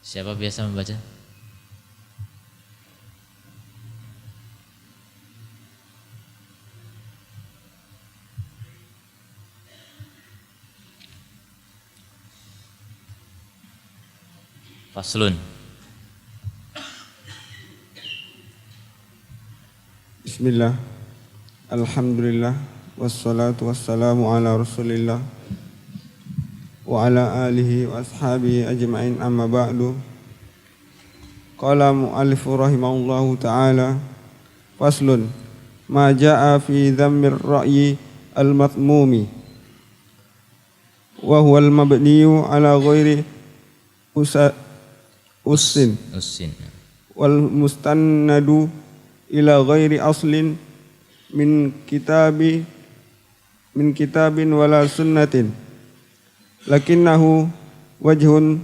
Siapa biasa membaca? Faslun. Bismillah. Alhamdulillah. Wassalatu wassalamu ala rasulillah wa ala alihi wa ashabihi ajma'in, amma ba'du. Qala mu'allifu rahimahullahu ta'ala, faslun ma ja'a fi dhammir ra'yi al-matmumi wa huwa al-mabniyu ala ghairi ussin wal mustannadu ila ghairi aslin min kitabin wala sunnatin, lakinnahu wajhun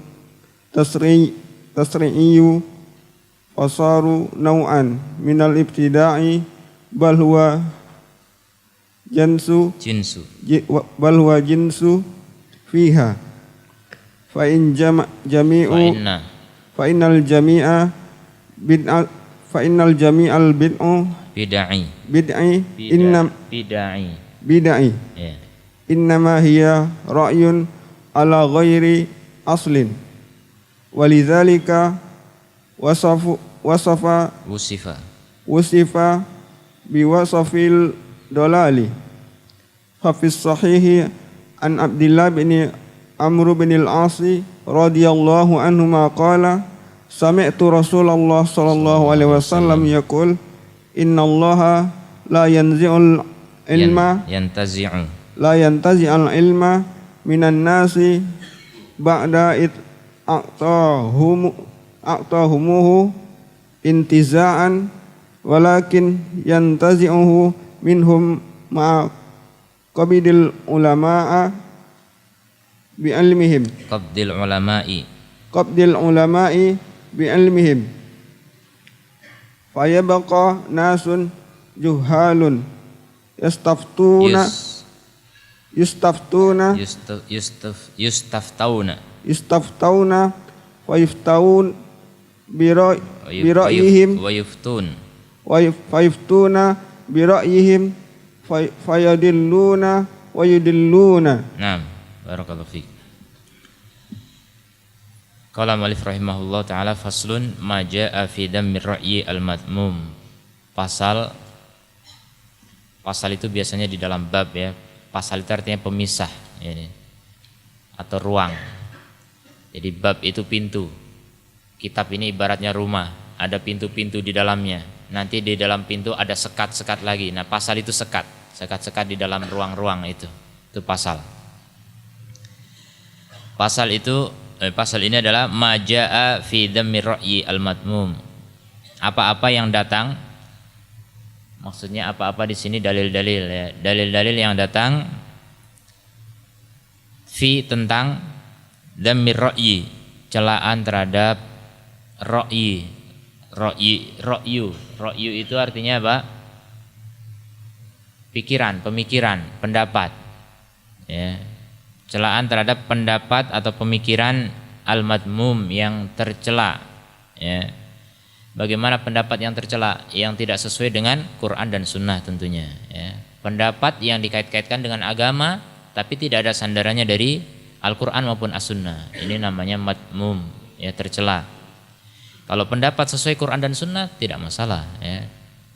tasri'iyyu fasaru naw'an minal ibtida'i bal huwa jinsu fiha fa in jami'u fa innal jami'al bid'u bid'i innama hiya ra'yun ala ghairi aslin walidzalika wusifa biwasfil dolali fa fis sahihi an Abdillah bin Amr bin al-As radhiyallahu anhuma qala sami'tu Rasulullah sallallahu alaihi wasallam yaqul innallaha la yanzi'ul ilma minan nasi ba'da a'tahumuhu intiza'an walakin yantazi'uhu minhum ma'a qabdil ulama'a bi'ilmihim bi'ilmihim fayabqa nasun juhalun yastaftuna wa yuftun bira'yihim fayadilluna wa yudilluna. Naam, barakallahu fiik. Qala mu'allif rahimahullah ta'ala, faslun ma jaa'a fi dhammir ra'yi al-madmum. Pasal itu biasanya di dalam bab ya. Pasal itu artinya pemisah ya, atau ruang. Jadi bab itu pintu. Kitab ini ibaratnya rumah, ada pintu-pintu di dalamnya. Nanti di dalam pintu ada sekat-sekat lagi. Nah, pasal itu sekat-sekat di dalam ruang-ruang itu. Itu pasal. Pasal ini adalah majaa fi dhammir ra'yi al-madmum. Apa-apa yang datang, maksudnya apa-apa di sini dalil-dalil ya. Dalil-dalil yang datang fi tentang dhammir ra'yi, celaan terhadap ra'yi. Ra'yu itu artinya apa? Pemikiran, pendapat. Ya. Celaan terhadap pendapat atau pemikiran al-madmum yang tercela ya. Bagaimana pendapat yang tercela? Yang tidak sesuai dengan Quran dan Sunnah tentunya ya. Pendapat yang dikait-kaitkan dengan agama tapi tidak ada sandarannya dari Al-Quran maupun As-Sunnah, ini namanya madmum ya, tercela. Kalau pendapat sesuai Quran dan Sunnah tidak masalah ya.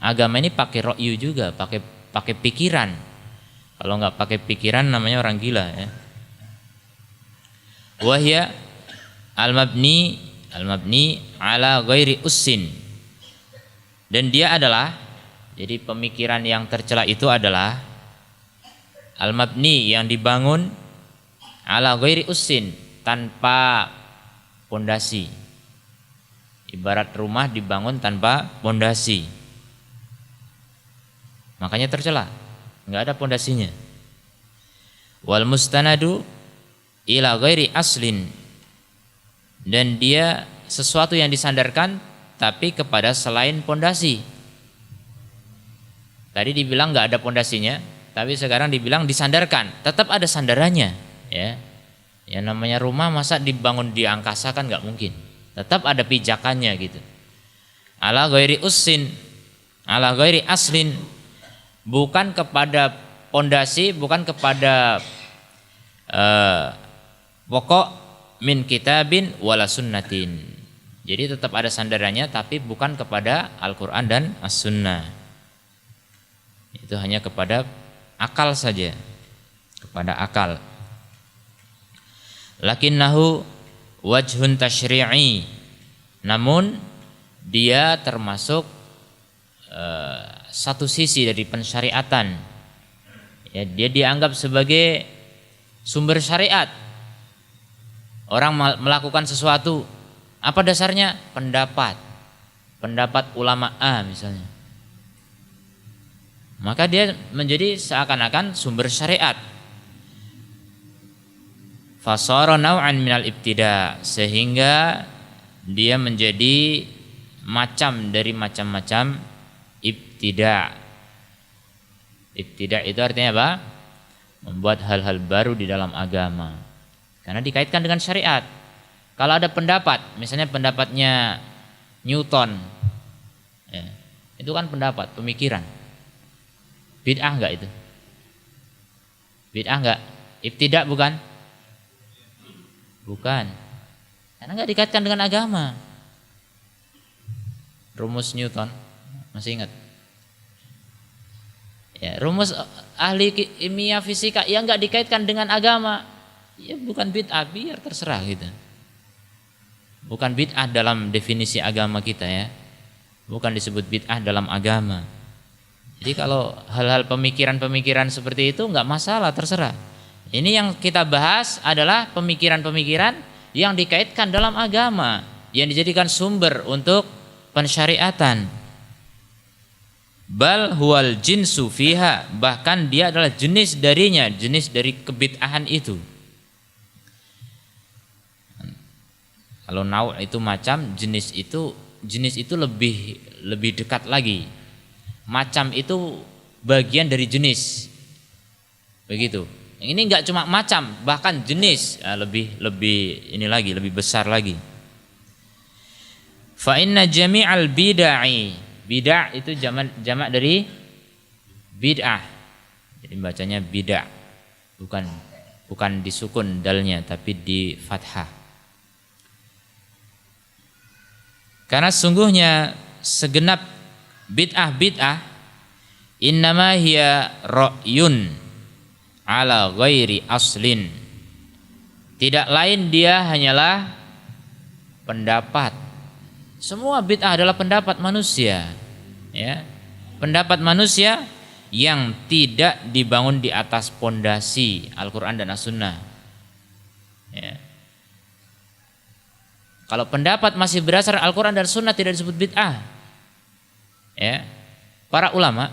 Agama ini pakai ra'yu juga, pakai pikiran. Kalau nggak pakai pikiran namanya orang gila ya. Wahya al-mabni ala ghairi ussin. Dan dia adalah, jadi pemikiran yang tercela itu adalah al-mabni, yang dibangun ala ghairi ussin, tanpa pondasi. Ibarat rumah dibangun tanpa pondasi, makanya tercela, nggak ada pondasinya. Wal mustanadu ila ghairi aslin, dan dia sesuatu yang disandarkan tapi kepada selain pondasi. Tadi dibilang nggak ada pondasinya, tapi sekarang dibilang disandarkan, tetap ada sandarannya ya. Yang namanya rumah masa dibangun di angkasa kan nggak mungkin tetap ada pijakannya gitu. Ala ghairi ussin, ala ghairi aslin, bukan kepada pondasi, bukan kepada pokok min kitabin wala sunnatin. Jadi tetap ada sandarannya, tapi bukan kepada Al-Quran dan As-Sunnah. Itu hanya kepada akal saja, kepada akal. Lakinnahu wajhun tasyri'i, namun dia termasuk satu sisi dari pensyariatan. Ya, dia dianggap sebagai sumber syariat. Orang melakukan sesuatu, apa dasarnya? Pendapat ulama A misalnya. Maka dia menjadi seakan-akan sumber syariat. Fasara naw'an minal ibtida, sehingga dia menjadi macam dari macam-macam ibtida. Ibtida itu artinya apa? Membuat hal-hal baru di dalam agama, karena dikaitkan dengan syariat. Kalau ada pendapat, misalnya pendapatnya Newton, ya, itu kan pendapat, pemikiran. Bid'ah enggak itu? Bid'ah enggak? Ibtida bukan? Bukan. Karena enggak dikaitkan dengan agama. Rumus Newton, masih ingat? Ya, rumus ahli kimia fisika yang enggak dikaitkan dengan agama, ya bukan bid'ah, biar terserah gitu. Bukan bid'ah dalam definisi agama kita ya. Bukan disebut bid'ah dalam agama. Jadi kalau hal-hal pemikiran-pemikiran seperti itu enggak masalah, terserah. Ini yang kita bahas adalah pemikiran-pemikiran yang dikaitkan dalam agama, yang dijadikan sumber untuk pensyariatan. Bal huwal jinsu fiha, bahkan dia adalah jenis darinya, jenis dari kebid'ahan itu. Kalau nau' itu macam, jenis itu lebih dekat lagi. Macam itu bagian dari jenis. Begitu. Ini enggak cuma macam, bahkan jenis, lebih ini lagi, lebih besar lagi. Fa inna jami'al bid'ah, bid'ah itu jamak dari bid'ah. Jadi bacanya bid'ah. Bukan disukun dalnya, tapi di fathah. Karena sungguhnya segenap bid'ah innama hiya ra'yun ala ghairi aslin. Tidak lain dia hanyalah pendapat. Semua bid'ah adalah pendapat manusia, ya. Pendapat manusia yang tidak dibangun di atas pondasi Al-Quran dan As-Sunnah. Ya. Kalau pendapat masih berdasar Al-Quran dan Sunnah tidak disebut bid'ah. Ya. Para ulama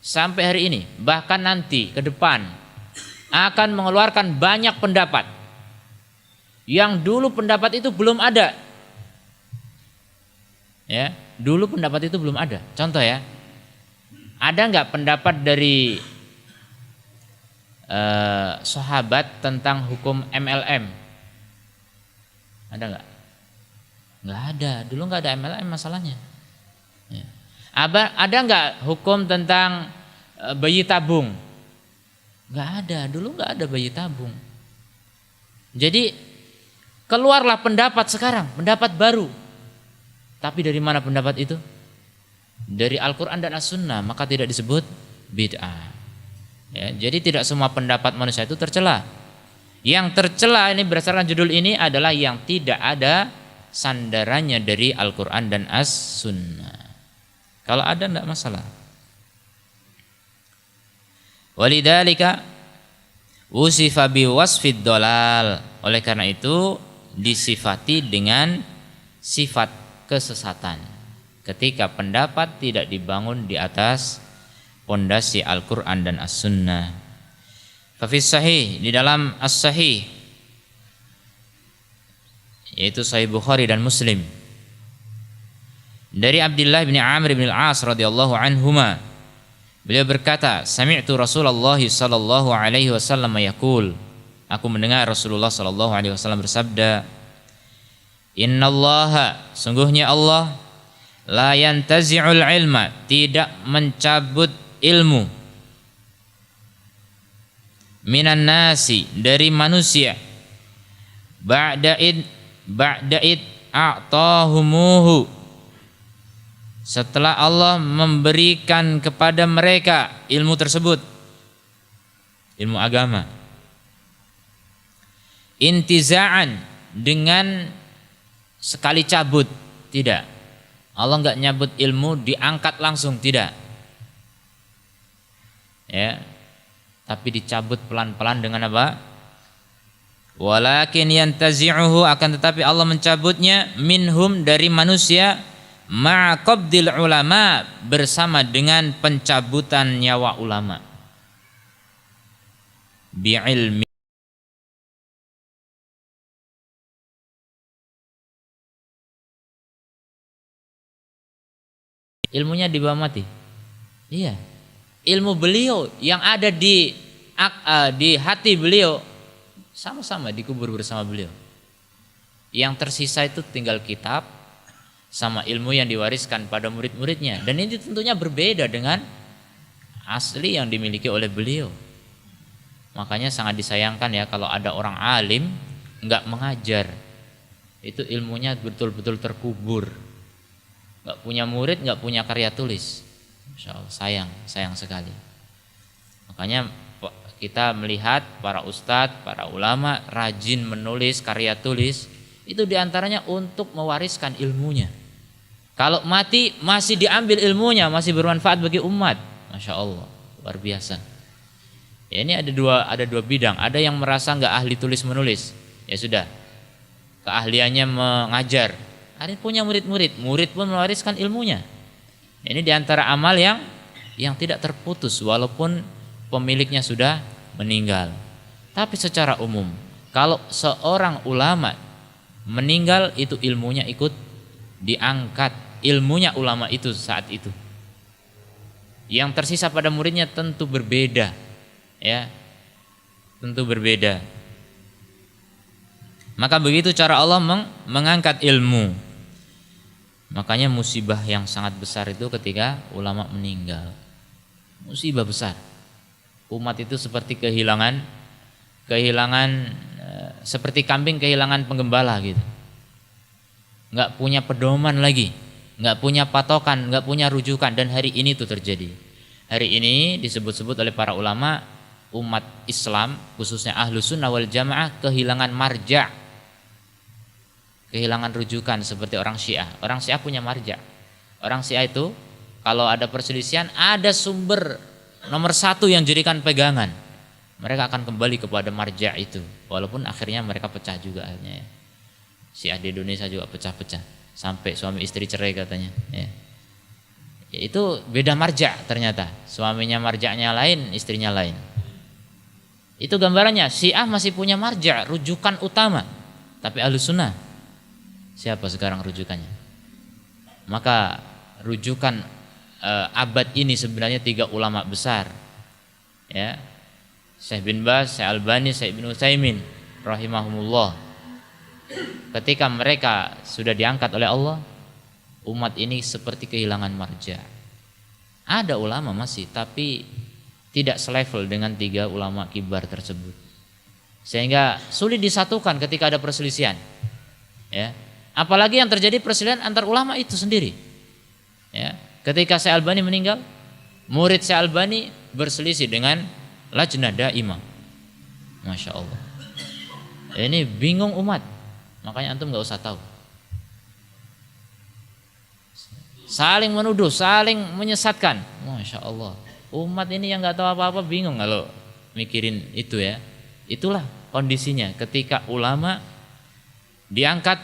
sampai hari ini, bahkan nanti ke depan akan mengeluarkan banyak pendapat yang dulu pendapat itu belum ada. Ya, dulu pendapat itu belum ada. Contoh ya, ada nggak pendapat dari sahabat tentang hukum MLM? Ada nggak? Nggak ada. Dulu nggak ada MLM masalahnya. Ya. Ada nggak hukum tentang bayi tabung? Nggak ada. Dulu nggak ada bayi tabung. Jadi keluarlah pendapat sekarang, pendapat baru. Tapi dari mana pendapat itu? Dari Al-Quran dan As-Sunnah, maka tidak disebut bid'ah. Ya, jadi tidak semua pendapat manusia itu tercela. Yang tercela ini berdasarkan judul ini adalah yang tidak ada sandarannya dari Al-Quran dan As-Sunnah. Kalau ada tidak masalah. Walidzalika usifa biwasfid dolal. Oleh karena itu disifati dengan sifat kesesatan ketika pendapat tidak dibangun di atas pondasi Al-Quran dan As-Sunnah. Fafis sahih, di dalam As-Sahih, yaitu Sahih Bukhari dan Muslim, dari Abdullah bin Amr bin Al-As radhiyallahu anhuma, beliau berkata, sami'tu Rasulullah sallallahu alaihi wasallam yaqul, aku mendengar Rasulullah sallallahu alaihi wasallam bersabda, Innallaha, sungguhnya Allah, la yantazi'ul ilma, tidak mencabut ilmu, minan nasi, dari manusia, ba'da'id a'tahumuhu, setelah Allah memberikan kepada mereka ilmu tersebut, ilmu agama. Intiza'an, dengan sekali cabut, tidak. Allah enggak nyabut ilmu diangkat langsung, tidak. Ya. Tapi dicabut pelan-pelan dengan apa? Walakin yantazi'uhu, akan tetapi Allah mencabutnya minhum, dari manusia, ma'aqabdil ulama, bersama dengan pencabutan nyawa ulama. Bi'ilmi, ilmunya dibawa mati. Iya. Ilmu beliau yang ada di hati beliau sama-sama dikubur bersama beliau. Yang tersisa itu tinggal kitab sama ilmu yang diwariskan pada murid-muridnya, dan ini tentunya berbeda dengan asli yang dimiliki oleh beliau. Makanya sangat disayangkan ya kalau ada orang alim enggak mengajar, itu ilmunya betul-betul terkubur, enggak punya murid, enggak punya karya tulis. Masya Allah, sayang sekali. Makanya kita melihat para ustadz, para ulama rajin menulis karya tulis, itu diantaranya untuk mewariskan ilmunya. Kalau mati masih diambil ilmunya, masih bermanfaat bagi umat. Masya Allah, luar biasa. Ya, ini ada dua bidang. Ada yang merasa nggak ahli tulis menulis, ya sudah, keahliannya mengajar. Ada punya murid-murid, murid pun mewariskan ilmunya. Ini diantara amal yang tidak terputus walaupun pemiliknya sudah meninggal. Tapi secara umum, kalau seorang ulama meninggal, itu ilmunya ikut diangkat, ilmunya ulama itu saat itu. Yang tersisa pada muridnya tentu berbeda, ya, tentu berbeda. Maka begitu cara Allah mengangkat ilmu. Makanya musibah yang sangat besar itu ketika ulama meninggal. Musibah besar. Umat itu seperti kehilangan seperti kambing kehilangan penggembala gitu. Enggak punya pedoman lagi, enggak punya patokan, enggak punya rujukan, dan hari ini itu terjadi. Hari ini disebut-sebut oleh para ulama, umat Islam khususnya Ahlus Sunnah wal Jamaah kehilangan marja', kehilangan rujukan seperti orang Syiah. Orang Syiah punya marja'. Orang Syiah itu kalau ada perselisihan, ada sumber nomor satu yang jadikan pegangan. Mereka akan kembali kepada marja' itu, walaupun akhirnya mereka pecah juga akhirnya. Syiah di Indonesia juga pecah-pecah, sampai suami istri cerai katanya. Ya, itu beda marja' ternyata. Suaminya marja'nya lain, istrinya lain. Itu gambarannya. Syiah masih punya marja', rujukan utama. Tapi Ahlus Sunnah, siapa sekarang rujukannya? Maka rujukan abad ini sebenarnya 3 ulama besar, ya, Syekh bin Baz, Syekh Albani, Syekh bin Utsaimin rahimahumullah. Ketika mereka sudah diangkat oleh Allah, umat ini seperti kehilangan marja'. Ada ulama masih, tapi tidak selevel dengan 3 ulama kibar tersebut, sehingga sulit disatukan ketika ada perselisihan, ya. Apalagi yang terjadi perselisihan antar ulama itu sendiri, ya. Ketika Syekh Albani meninggal, murid Syekh Albani berselisih dengan Lajnah Daimah. Masya Allah. Ini bingung umat. Makanya antum gak usah tahu. Saling menuduh, saling menyesatkan. Masya Allah. Umat ini yang gak tahu apa-apa bingung kalau mikirin itu, ya. Itulah kondisinya ketika ulama diangkat,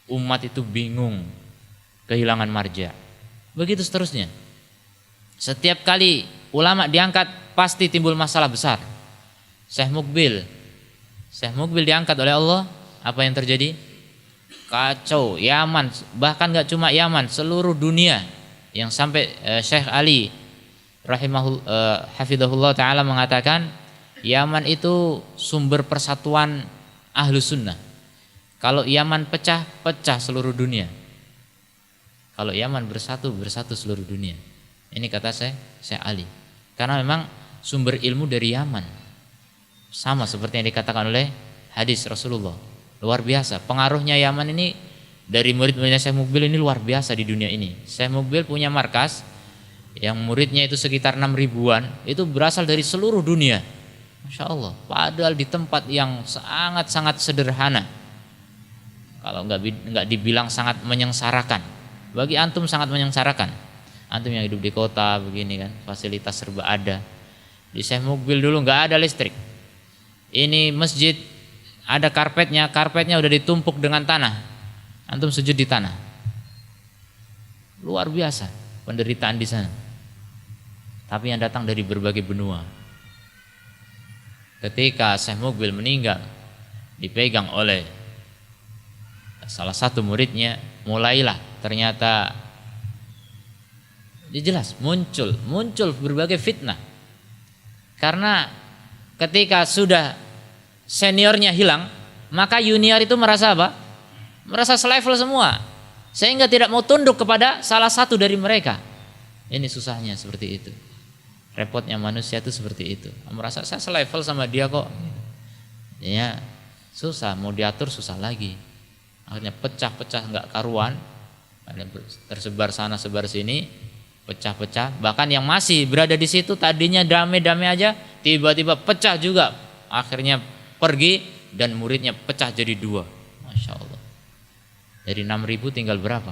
umat itu bingung, kehilangan marja'. Begitu seterusnya. Setiap kali ulama diangkat pasti timbul masalah besar. Syekh Mukbil diangkat oleh Allah, apa yang terjadi? Kacau. Yaman, bahkan gak cuma Yaman, seluruh dunia. Yang sampai Syekh Ali hafidhahullah ta'ala mengatakan, Yaman itu sumber persatuan Ahlus Sunnah. Kalau Yaman pecah, pecah seluruh dunia. Kalau Yaman bersatu, bersatu seluruh dunia. Ini kata Syekh Ali. Karena memang sumber ilmu dari Yaman. Sama seperti yang dikatakan oleh hadis Rasulullah. Luar biasa. Pengaruhnya Yaman ini dari murid-muridnya Syekh Mukbil ini luar biasa di dunia ini. Syekh Mukbil punya markas yang muridnya itu sekitar 6 ribuan, itu berasal dari seluruh dunia. Masya Allah. Padahal di tempat yang sangat-sangat sederhana. Kalau nggak dibilang sangat menyengsarakan. Bagi antum sangat menyengsarakan. Antum yang hidup di kota begini kan, fasilitas serba ada. Di Syekh Mukbil dulu nggak ada listrik. Ini masjid ada karpetnya udah ditumpuk dengan tanah. Antum sujud di tanah. Luar biasa penderitaan di sana. Tapi yang datang dari berbagai benua. Ketika Syekh Mukbil meninggal, dipegang oleh salah satu muridnya, mulailah ternyata jelas muncul berbagai fitnah. Karena ketika sudah seniornya hilang, maka junior itu merasa apa? Merasa selevel semua, sehingga tidak mau tunduk kepada salah satu dari mereka. Ini susahnya seperti itu. Repotnya manusia itu seperti itu. Merasa saya selevel sama dia kok. Ya, susah, mau diatur susah lagi. Akhirnya pecah-pecah nggak karuan. Ada tersebar sana sebar sini, pecah-pecah. Bahkan yang masih berada di situ tadinya damai-damai aja, tiba-tiba pecah juga. Akhirnya pergi dan muridnya pecah jadi 2. Masya Allah. Dari 6.000 tinggal berapa?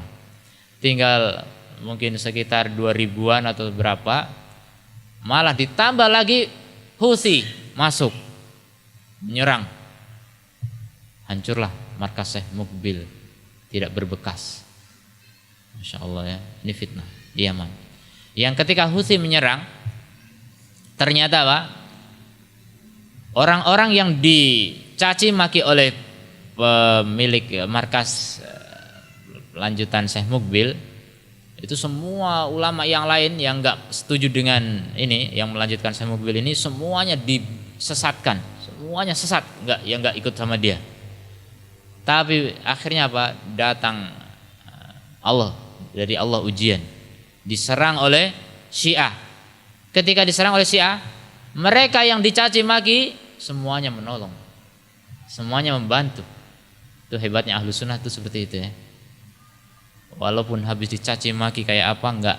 Tinggal mungkin sekitar 2.000-an atau berapa. Malah ditambah lagi Houthi masuk menyerang. Hancurlah markas Syekh Mukbil, tidak berbekas. Masya Allah ya, ini fitnah di Yaman. Yang ketika Houthi menyerang, ternyata apa? Orang-orang yang dicaci maki oleh pemilik markas lanjutan Syekh Mukbil, itu semua ulama yang lain yang enggak setuju dengan ini, yang melanjutkan Syekh Mukbil ini, semuanya disesatkan, semuanya sesat, enggak ikut sama dia. Tapi akhirnya apa? Datang Allah, dari Allah ujian, diserang oleh Syiah. Ketika diserang oleh Syiah, mereka yang dicaci maki semuanya menolong, semuanya membantu. Itu hebatnya ahlu sunnah itu seperti itu ya. Walaupun habis dicaci maki kayak apa, enggak,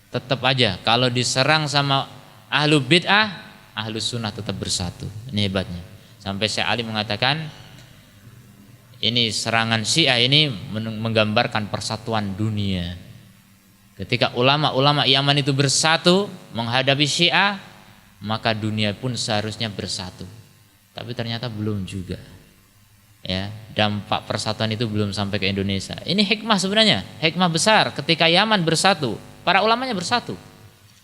tetap aja kalau diserang sama ahlu bid'ah, ahlu sunnah tetap bersatu. Ini hebatnya. Sampai Syekh Ali mengatakan, ini serangan Syiah ini menggambarkan persatuan dunia. Ketika ulama-ulama Yaman itu bersatu menghadapi Syiah, maka dunia pun seharusnya bersatu. Tapi ternyata belum juga. Ya, dampak persatuan itu belum sampai ke Indonesia. Ini hikmah sebenarnya, hikmah besar ketika Yaman bersatu, para ulamanya bersatu.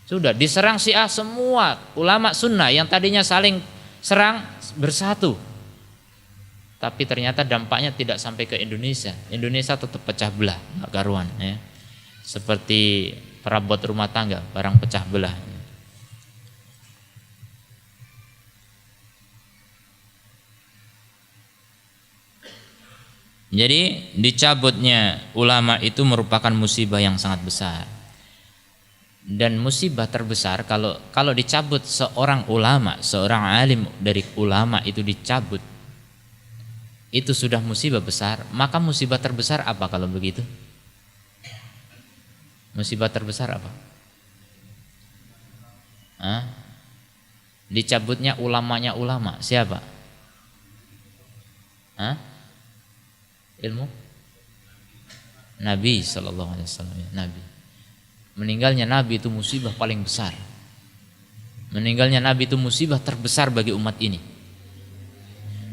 Sudah diserang Syiah, semua ulama sunnah yang tadinya saling serang bersatu. Tapi ternyata dampaknya tidak sampai ke Indonesia. Indonesia tetap pecah belah, enggak karuan ya. Seperti perabot rumah tangga, barang pecah belah. Jadi dicabutnya ulama itu merupakan musibah yang sangat besar. Dan musibah terbesar kalau dicabut seorang ulama, seorang alim dari ulama itu dicabut, itu sudah musibah besar. Maka musibah terbesar apa kalau begitu? Musibah terbesar apa? Dicabutnya ulamanya ulama. Siapa? Ilmu Nabi sallallahu alaihi wasallam ya, Nabi. Meninggalnya Nabi itu musibah paling besar. Meninggalnya Nabi itu musibah terbesar bagi umat ini.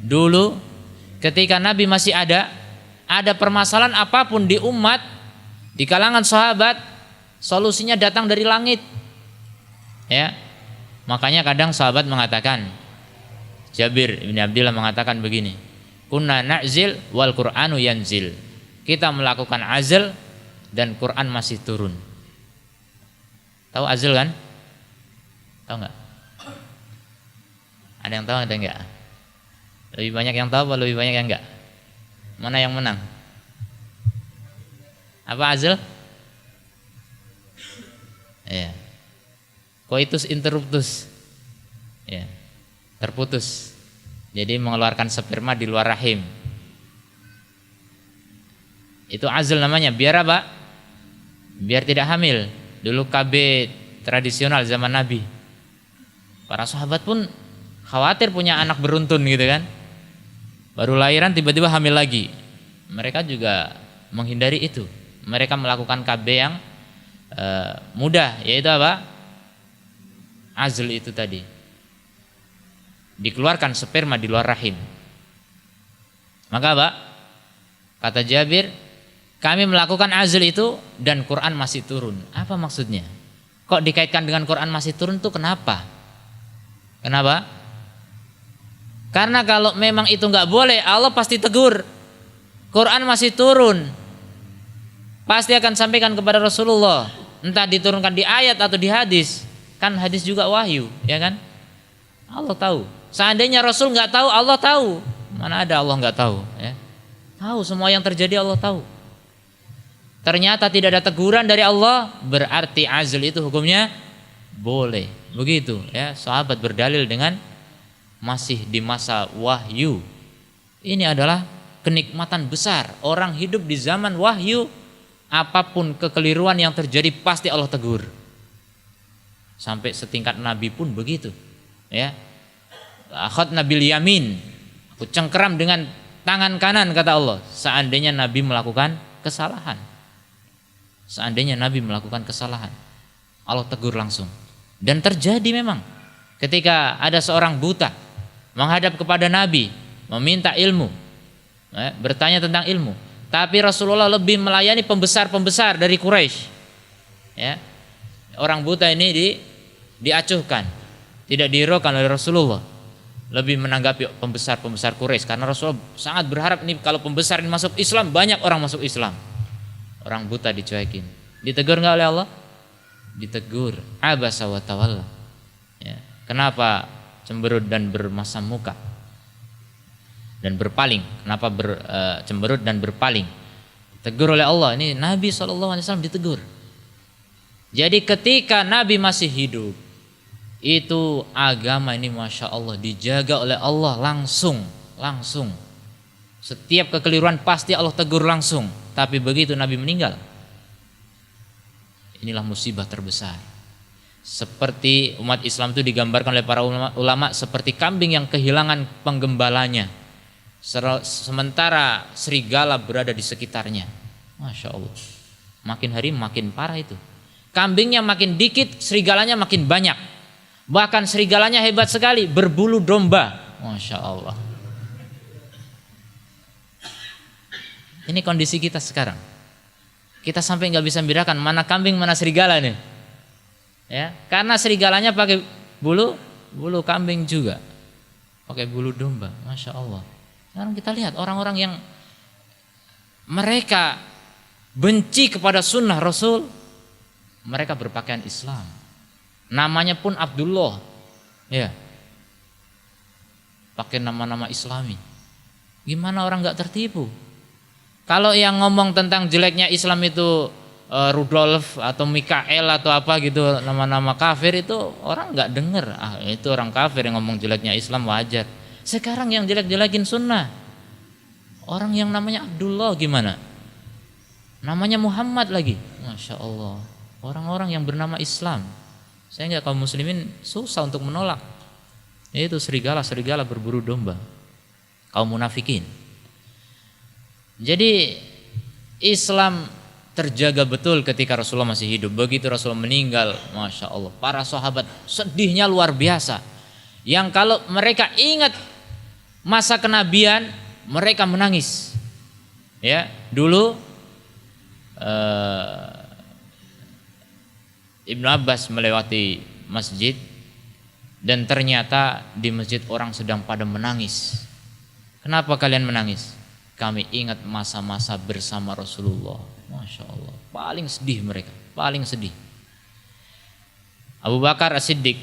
Dulu ketika Nabi masih ada permasalahan apapun di umat, di kalangan sahabat, solusinya datang dari langit. Ya. Makanya kadang sahabat mengatakan, Jabir bin Abdillah mengatakan begini, kunna na'zil wal Qur'anu yanzil. Kita melakukan azl dan Quran masih turun. Tahu azl kan? Tahu enggak? Ada yang tahu atau enggak? Lebih banyak yang tahu atau lebih banyak yang enggak? Mana yang menang? Apa azl? Ya. Coitus interruptus. Ya. Terputus. Jadi mengeluarkan sperma di luar rahim. Itu azl namanya. Biar apa? Biar tidak hamil. Dulu KB tradisional zaman Nabi. Para sahabat pun khawatir punya anak beruntun gitu kan. Baru lahiran tiba-tiba hamil lagi. Mereka juga menghindari itu. Mereka melakukan KB yang mudah, yaitu apa? Azl itu tadi. Dikeluarkan sperma di luar rahim. Maka apa? Kata Jabir, kami melakukan azl itu dan Quran masih turun. Apa maksudnya? Kok dikaitkan dengan Quran masih turun tuh kenapa? Kenapa? Karena kalau memang itu nggak boleh, Allah pasti tegur. Quran masih turun. Pasti akan sampaikan kepada Rasulullah, entah diturunkan di ayat atau di hadis. Kan hadis juga wahyu, ya kan? Allah tahu. Seandainya Rasul nggak tahu, Allah tahu. Mana ada Allah nggak tahu? Ya? Tahu semua yang terjadi, Allah tahu. Ternyata tidak ada teguran dari Allah, berarti azl itu hukumnya boleh. Begitu, ya. Sahabat berdalil dengan masih di masa wahyu. Ini adalah kenikmatan besar. Orang hidup di zaman wahyu. Apapun kekeliruan yang terjadi pasti Allah tegur. Sampai setingkat Nabi pun begitu, ya. Akhadna bil yamin, aku cengkeram dengan tangan kanan, kata Allah. Seandainya Nabi melakukan kesalahan, Allah tegur langsung. Dan terjadi memang ketika ada seorang buta menghadap kepada Nabi meminta ilmu, bertanya tentang ilmu. Tapi Rasulullah lebih melayani pembesar-pembesar dari Quraisy. Ya. Orang buta ini diacuhkan, tidak dihiraukan oleh Rasulullah. Lebih menanggapi pembesar-pembesar Quraisy karena Rasulullah sangat berharap nih kalau pembesar ini masuk Islam, banyak orang masuk Islam. Orang buta dicuekin. Ditegur enggak oleh Allah? Ditegur. Abasa wa tawalla. Ya. Kenapa cemberut dan bermasam muka? Dan berpaling. Kenapa cemberut dan berpaling? Ditegur oleh Allah. Ini Nabi SAW ditegur. Jadi ketika Nabi masih hidup, itu agama ini Masya Allah dijaga oleh Allah langsung. Setiap kekeliruan pasti Allah tegur langsung. Tapi begitu Nabi meninggal, inilah musibah terbesar. Seperti umat Islam itu digambarkan oleh para ulama seperti kambing yang kehilangan penggembalanya, sementara serigala berada di sekitarnya. Masya Allah. Makin hari makin parah itu. Kambingnya makin dikit, serigalanya makin banyak. Bahkan serigalanya hebat sekali, berbulu domba. Masya Allah. Ini kondisi kita sekarang. Kita sampai nggak bisa membedakan mana kambing mana serigala nih. Ya, karena serigalanya pakai bulu kambing juga, pakai bulu domba. Masya Allah. Sekarang kita lihat orang-orang yang mereka benci kepada sunnah Rasul, mereka berpakaian Islam. Namanya pun Abdullah, ya, pakai nama-nama Islami. Gimana orang nggak tertipu? Kalau yang ngomong tentang jeleknya Islam itu Rudolf atau Mikael atau apa gitu, nama-nama kafir, itu orang nggak dengar. Itu orang kafir yang ngomong jeleknya Islam, wajar. Sekarang yang jelek-jelekin sunnah, orang yang namanya Abdullah gimana? Namanya Muhammad lagi. Masya Allah. Orang-orang yang bernama Islam, saya nggak, kaum muslimin susah untuk menolak. Itu serigala berburu domba, kaum munafikin. Jadi Islam terjaga betul ketika Rasulullah masih hidup. Begitu Rasulullah meninggal, Masya Allah, para sahabat sedihnya luar biasa. Yang kalau mereka ingat masa kenabian, mereka menangis. Ya, dulu Ibnu Abbas melewati masjid dan ternyata di masjid orang sedang pada menangis. Kenapa kalian menangis? Kami ingat masa-masa bersama Rasulullah. Masya Allah, paling sedih mereka, paling sedih. Abu Bakar As-Siddiq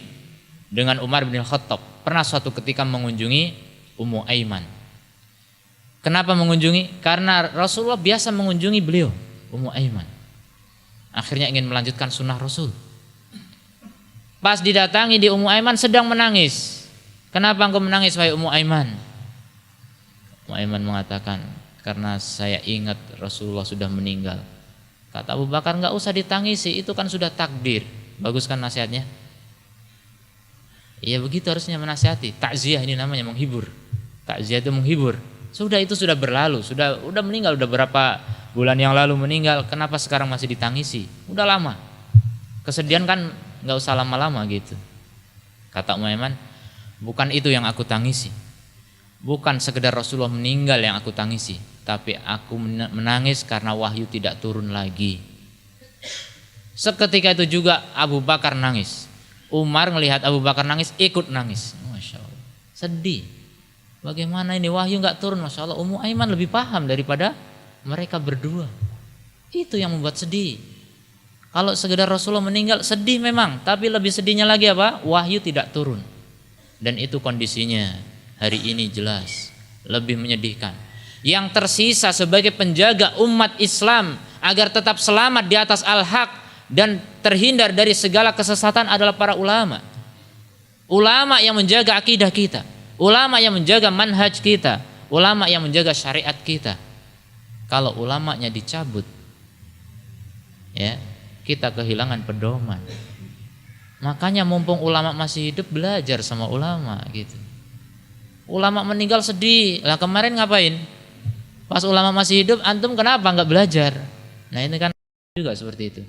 dengan Umar bin Khattab pernah suatu ketika mengunjungi Ummu Aiman. Kenapa mengunjungi? Karena Rasulullah biasa mengunjungi beliau, Ummu Aiman. Akhirnya ingin melanjutkan sunnah Rasul. Pas didatangi di Ummu Aiman sedang menangis. Kenapa engkau menangis wahai Ummu Aiman? Ummu Aiman mengatakan, karena saya ingat Rasulullah sudah meninggal. Kata Abu Bakar, enggak usah ditangisi, itu kan sudah takdir. Bagus kan nasihatnya? Iya begitu harusnya menasihati. Takziah ini namanya menghibur. Takziah itu menghibur. Sudah itu sudah berlalu, sudah meninggal, udah berapa bulan yang lalu meninggal. Kenapa sekarang masih ditangisi? Udah lama. Kesedihan kan nggak usah lama-lama gitu. Kata Ummu Aiman, bukan itu yang aku tangisi. Bukan sekedar Rasulullah meninggal yang aku tangisi, tapi aku menangis karena wahyu tidak turun lagi. Seketika itu juga Abu Bakar nangis. Umar melihat Abu Bakar nangis, ikut nangis. Masya Allah, sedih. Bagaimana ini wahyu nggak turun? Masya Allah, Ummu Aiman lebih paham daripada mereka berdua. Itu yang membuat sedih. Kalau sekedar Rasulullah meninggal sedih memang, tapi lebih sedihnya lagi apa? Wahyu tidak turun. Dan itu kondisinya hari ini jelas lebih menyedihkan. Yang tersisa sebagai penjaga umat Islam agar tetap selamat di atas al-haq dan terhindar dari segala kesesatan adalah para ulama. Ulama yang menjaga akidah kita, ulama yang menjaga manhaj kita, ulama yang menjaga syariat kita. Kalau ulamanya dicabut, ya, kita kehilangan pedoman. Makanya mumpung ulama masih hidup, belajar sama ulama gitu. Ulama meninggal sedih. Lah kemarin ngapain? Pas ulama masih hidup, antum kenapa nggak belajar? Nah ini kan juga seperti itu.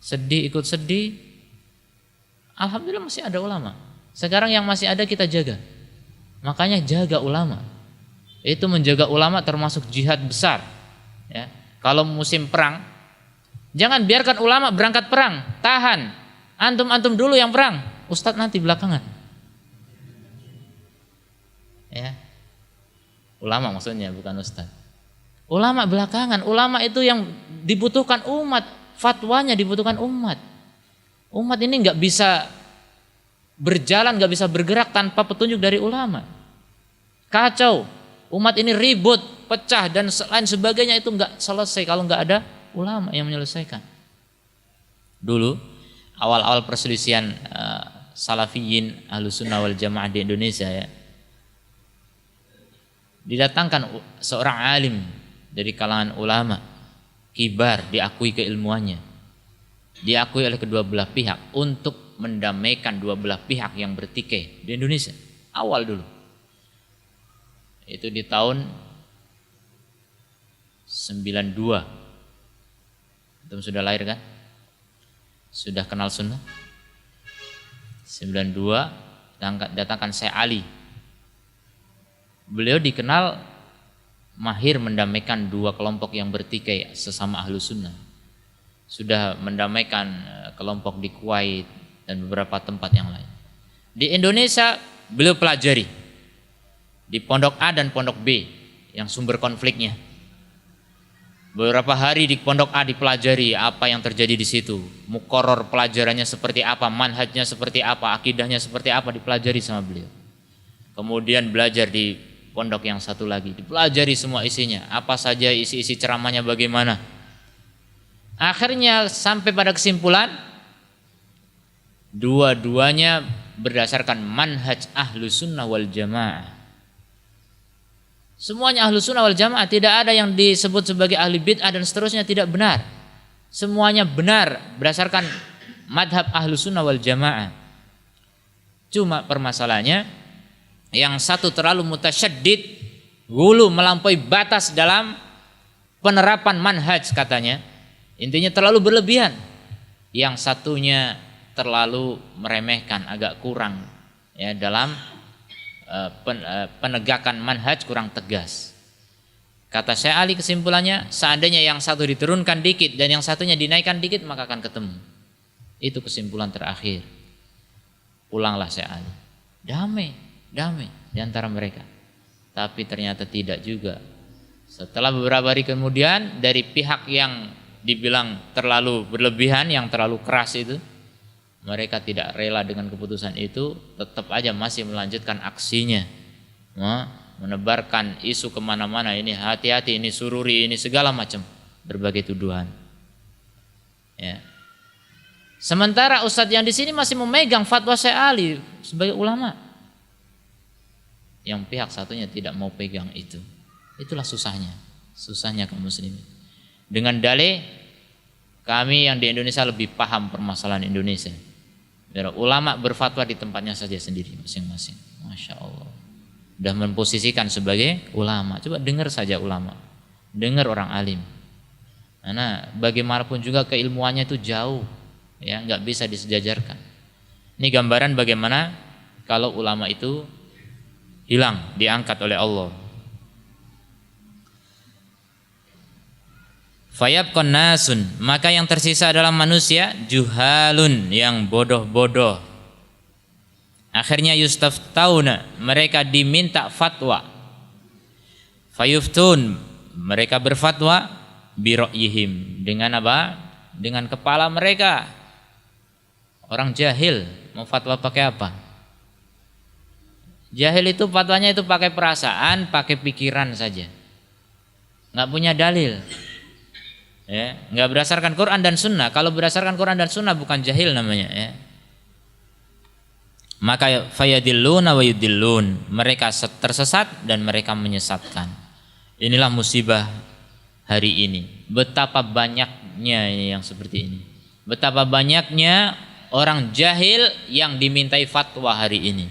Sedih ikut sedih. Alhamdulillah masih ada ulama. Sekarang yang masih ada kita jaga. Makanya jaga ulama. Itu menjaga ulama termasuk jihad besar. Ya. Kalau musim perang, jangan biarkan ulama berangkat perang. Tahan. Antum dulu yang perang. Ustadz nanti belakangan. Ya. Ulama maksudnya bukan ustadz. Ulama belakangan. Ulama itu yang dibutuhkan umat. Fatwanya dibutuhkan umat. Umat ini nggak bisa berjalan, nggak bisa bergerak tanpa petunjuk dari ulama. Kacau. Umat ini ribut, pecah dan lain sebagainya itu nggak selesai kalau nggak ada ulama yang menyelesaikan. Dulu awal-awal perselisihan salafiyin Ahlussunnah wal Jamaah di Indonesia ya, didatangkan seorang alim dari kalangan ulama kibar, diakui keilmuannya, diakui oleh kedua belah pihak untuk mendamaikan dua belah pihak yang bertikai di Indonesia awal dulu. Itu di tahun 92. Antum sudah lahir kan? Sudah kenal sunnah? 92 datangkan Syekh Ali. Beliau dikenal mahir mendamaikan dua kelompok yang bertikai sesama ahlu sunnah. Sudah mendamaikan kelompok di Kuwait dan beberapa tempat yang lain. Di Indonesia beliau pelajari di pondok A dan pondok B yang sumber konfliknya. Beberapa hari di pondok A dipelajari apa yang terjadi di situ, muqarrar pelajarannya seperti apa, manhajnya seperti apa, akidahnya seperti apa, dipelajari sama beliau. Kemudian belajar di pondok yang satu lagi, dipelajari semua isinya, apa saja isi-isi ceramahnya bagaimana. Akhirnya sampai pada kesimpulan dua-duanya berdasarkan manhaj Ahlussunnah wal Jamaah. Semuanya ahlu sunnah wal jamaah, tidak ada yang disebut sebagai ahli bid'ah dan seterusnya, tidak benar. Semuanya benar berdasarkan madhab ahlu sunnah wal jamaah. Cuma permasalahannya yang satu terlalu mutasyaddid, gulu melampaui batas dalam penerapan manhaj katanya. Intinya terlalu berlebihan. Yang satunya terlalu meremehkan, agak kurang ya dalam penegakan manhaj, kurang tegas. Kata Syekh Ali kesimpulannya, seandainya yang satu diturunkan dikit dan yang satunya dinaikkan dikit maka akan ketemu. Itu kesimpulan terakhir. Pulanglah Syekh Ali. Damai di antara mereka. Tapi ternyata tidak juga. Setelah beberapa hari kemudian dari pihak yang dibilang terlalu berlebihan, yang terlalu keras itu, mereka tidak rela dengan keputusan itu, tetap aja masih melanjutkan aksinya, menebarkan isu kemana-mana, ini hati-hati, ini sururi, ini segala macam berbagai tuduhan. Ya. Sementara ustadz yang di sini masih memegang fatwa Syekh Ali sebagai ulama, yang pihak satunya tidak mau pegang itu. Itulah susahnya kaum muslimin. Dengan dalih kami yang di Indonesia lebih paham permasalahan Indonesia. Biar ulama berfatwa di tempatnya saja sendiri masing-masing. Masya Allah. Sudah memposisikan sebagai ulama. Coba dengar saja ulama, dengar orang alim. Karena bagaimanapun juga keilmuannya itu jauh, ya, nggak bisa disejajarkan. Ini gambaran bagaimana kalau ulama itu hilang, diangkat oleh Allah. Fayabqan nasun, maka yang tersisa adalah manusia juhalun, yang bodoh-bodoh. Akhirnya yustaftauna, mereka diminta fatwa. Fayuftun, mereka berfatwa biro'yihim, dengan apa? Dengan kepala mereka. Orang jahil mau fatwa pakai apa? Jahil itu fatwanya itu pakai perasaan, pakai pikiran saja, nggak punya dalil, ya, nggak berdasarkan Quran dan Sunnah. Kalau berdasarkan Quran dan Sunnah bukan jahil namanya, ya. Maka fayadilluna wa yudillun, mereka tersesat dan mereka menyesatkan. Inilah musibah hari ini. Betapa banyaknya yang seperti ini. Betapa banyaknya orang jahil yang dimintai fatwa hari ini.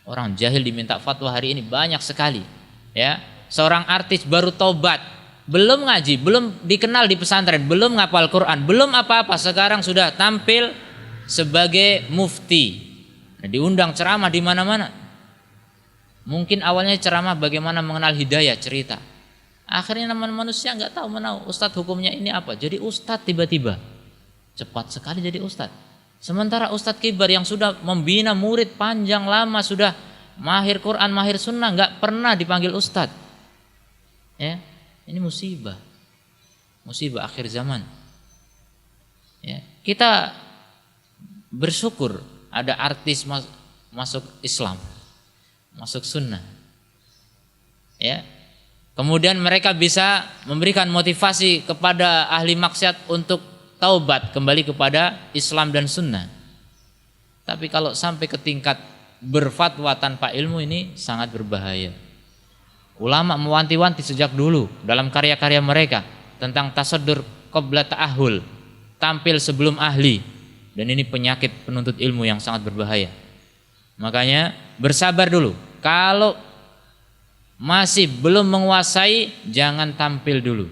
Orang jahil diminta fatwa hari ini banyak sekali, ya. Seorang artis baru taubat, belum ngaji, belum dikenal di pesantren, belum ngapal Quran, belum apa-apa, sekarang sudah tampil sebagai mufti. Nah, diundang ceramah di mana-mana. Mungkin awalnya ceramah bagaimana mengenal hidayah, cerita. Akhirnya manusia nggak tahu menahu, ustadz hukumnya ini apa. Jadi ustadz tiba-tiba cepat sekali jadi ustadz. Sementara ustadz kibar yang sudah membina murid panjang lama, sudah mahir Quran, mahir sunnah, nggak pernah dipanggil ustadz. Ya, ini musibah akhir zaman. Ya, kita bersyukur ada artis masuk Islam, masuk sunnah. Ya, kemudian mereka bisa memberikan motivasi kepada ahli maksiat untuk taubat kembali kepada Islam dan sunnah. Tapi kalau sampai ke tingkat berfatwa tanpa ilmu, ini sangat berbahaya. Ulama mewanti-wanti sejak dulu dalam karya-karya mereka tentang tasaddur qabla ta'ahul, tampil sebelum ahli. Dan ini penyakit penuntut ilmu yang sangat berbahaya. Makanya bersabar dulu. Kalau masih belum menguasai, jangan tampil dulu.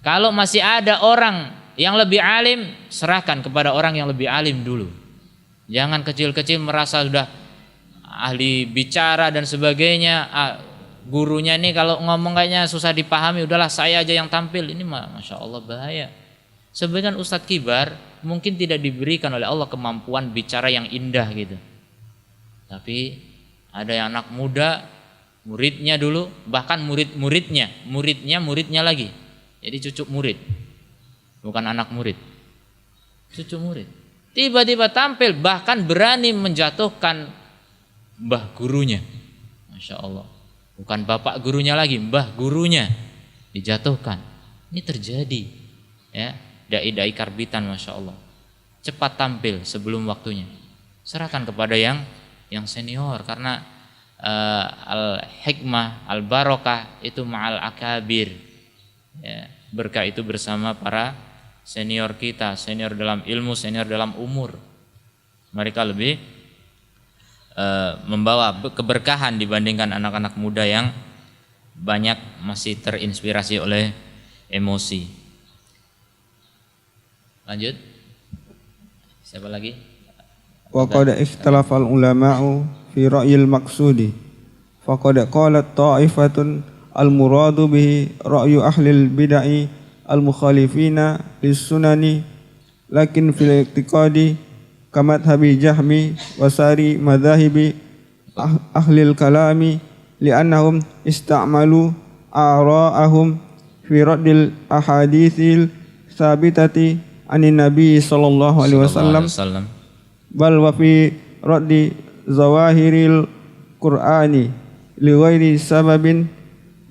Kalau masih ada orang yang lebih alim, serahkan kepada orang yang lebih alim dulu. Jangan kecil-kecil merasa sudah ahli bicara dan sebagainya. Gurunya ini kalau ngomong kayaknya susah dipahami, udahlah saya aja yang tampil. Ini Masya Allah bahaya. Sebenarnya ustadz kibar mungkin tidak diberikan oleh Allah kemampuan bicara yang indah gitu. Tapi ada yang anak muda, muridnya dulu, bahkan muridnya lagi. Jadi cucu murid. Bukan anak murid, cucu murid. Tiba-tiba tampil, bahkan berani menjatuhkan mbah gurunya. Masya Allah. Bukan bapak gurunya lagi, mbah gurunya dijatuhkan. Ini terjadi, ya. Dai-dai karbitan, Masya Allah. Cepat tampil sebelum waktunya. Serahkan kepada yang senior, karena al-hikmah, al-barokah itu ma'al akabir, ya. Berkah itu bersama para senior kita, senior dalam ilmu, senior dalam umur. Mereka lebih membawa keberkahan dibandingkan anak-anak muda yang banyak masih terinspirasi oleh emosi. Lanjut. Siapa lagi? Wa qad ikhtalafal ulama'u fi ra'yil maqsudi. Faqad qalat ta'ifatun al-muradu bihi ra'yu ahlil bid'ah al-mukhalifina lis-sunani lakin fil i'tiqadi kamat habi jahmi wasari madhahibi ahlil kalami li'annahum ista'malu a'ra'ahum fi raddil ahadithil sabitati anin nabi sallallahu alaihi wasallam bal wa fi raddi zawahiril qur'ani li ghairi sababin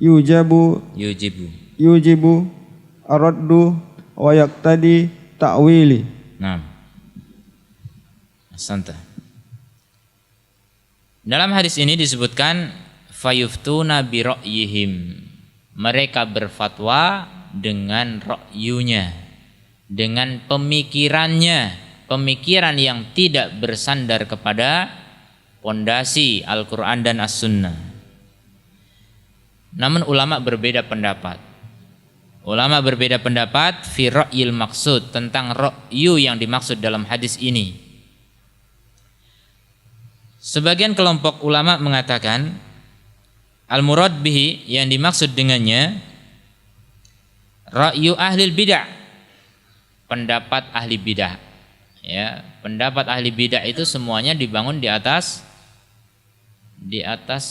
yujibu araddu wa yaqtadi ta'wili. Nah, asanta. Dalam hadis ini disebutkan fayuftuna bi ra'yihim. Mereka berfatwa dengan ra'yunya, dengan pemikirannya, pemikiran yang tidak bersandar kepada pondasi Al-Qur'an dan As-Sunnah. Namun ulama berbeda pendapat. Ulama berbeda pendapat fi ra'yil maksud, tentang ra'yu yang dimaksud dalam hadis ini. Sebagian kelompok ulama mengatakan al-murad bihi, yang dimaksud dengannya ra'yu ahli bidah, pendapat ahli bidah. Ya, pendapat ahli bidah itu semuanya dibangun di atas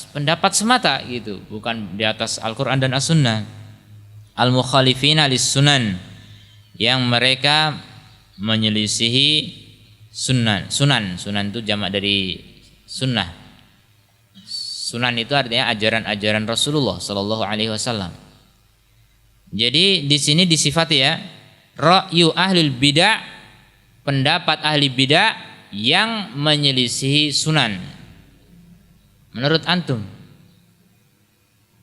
pendapat semata gitu, bukan di atas Al-Qur'an dan As-Sunnah. Al-mukhalifina lis-sunan, yang mereka menyelisihi sunan itu jamak dari sunnah. Sunan itu artinya ajaran-ajaran Rasulullah sallallahu alaihi wasallam. Jadi di sini disifati ya, ra'yu ahlul bidah, pendapat ahli bidah yang menyelisihi sunan. Menurut antum,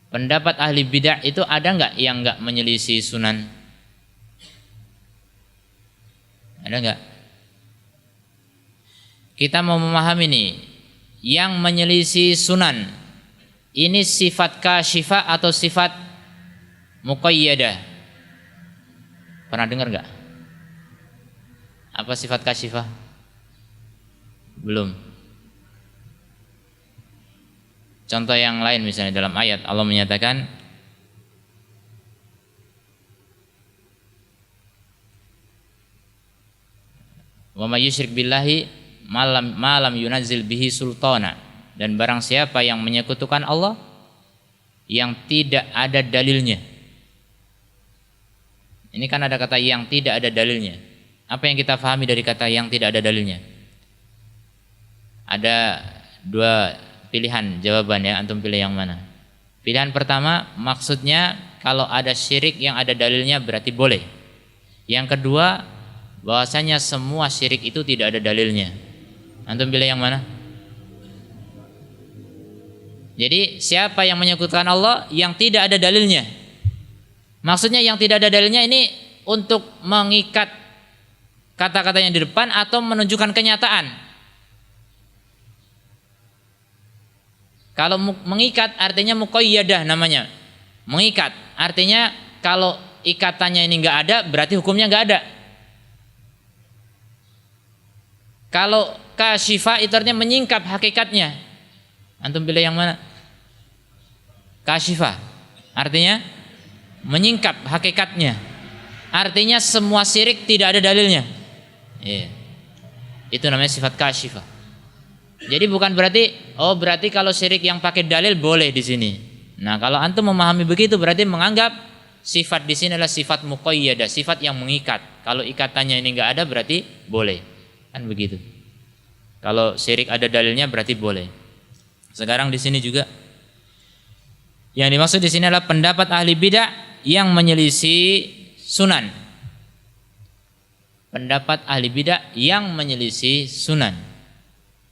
pendapat ahli bidah itu ada enggak yang enggak menyelisih sunan? Ada enggak? Kita mau memahami nih, yang menyelisih sunan ini sifat kasyifah atau sifat muqayyadah? Pernah dengar enggak? Apa sifat kasyifah? Belum. Contoh yang lain misalnya dalam ayat Allah menyatakan wa may yusyrik billahi malam yunazzil bihi sultana, dan barang siapa yang menyekutukan Allah yang tidak ada dalilnya. Ini kan ada kata yang tidak ada dalilnya. Apa yang kita pahami dari kata yang tidak ada dalilnya? Ada dua pilihan jawaban ya, antum pilih yang mana? Pilihan pertama, maksudnya kalau ada syirik yang ada dalilnya berarti boleh. Yang kedua, bahwasanya semua syirik itu tidak ada dalilnya. Antum pilih yang mana? Jadi siapa yang menyekutukan Allah yang tidak ada dalilnya? Maksudnya yang tidak ada dalilnya ini untuk mengikat kata-kata yang di depan atau menunjukkan kenyataan. Kalau mengikat artinya muqayyadah namanya. Mengikat artinya kalau ikatannya ini enggak ada berarti hukumnya enggak ada. Kalau kasyifah itu artinya menyingkap hakikatnya. Antum pilih yang mana? Kasyifah artinya menyingkap hakikatnya. Artinya semua syirik tidak ada dalilnya. Iya. Itu namanya sifat kasyifah. Jadi bukan berarti berarti kalau syirik yang pakai dalil boleh di sini. Nah, kalau antum memahami begitu berarti menganggap sifat di sini adalah sifat muqayyadah, sifat yang mengikat. Kalau ikatannya ini enggak ada berarti boleh. Kan begitu. Kalau syirik ada dalilnya berarti boleh. Sekarang di sini juga yang dimaksud di sini adalah pendapat ahli bidah yang menyelisih sunan. Pendapat ahli bidah yang menyelisih sunan.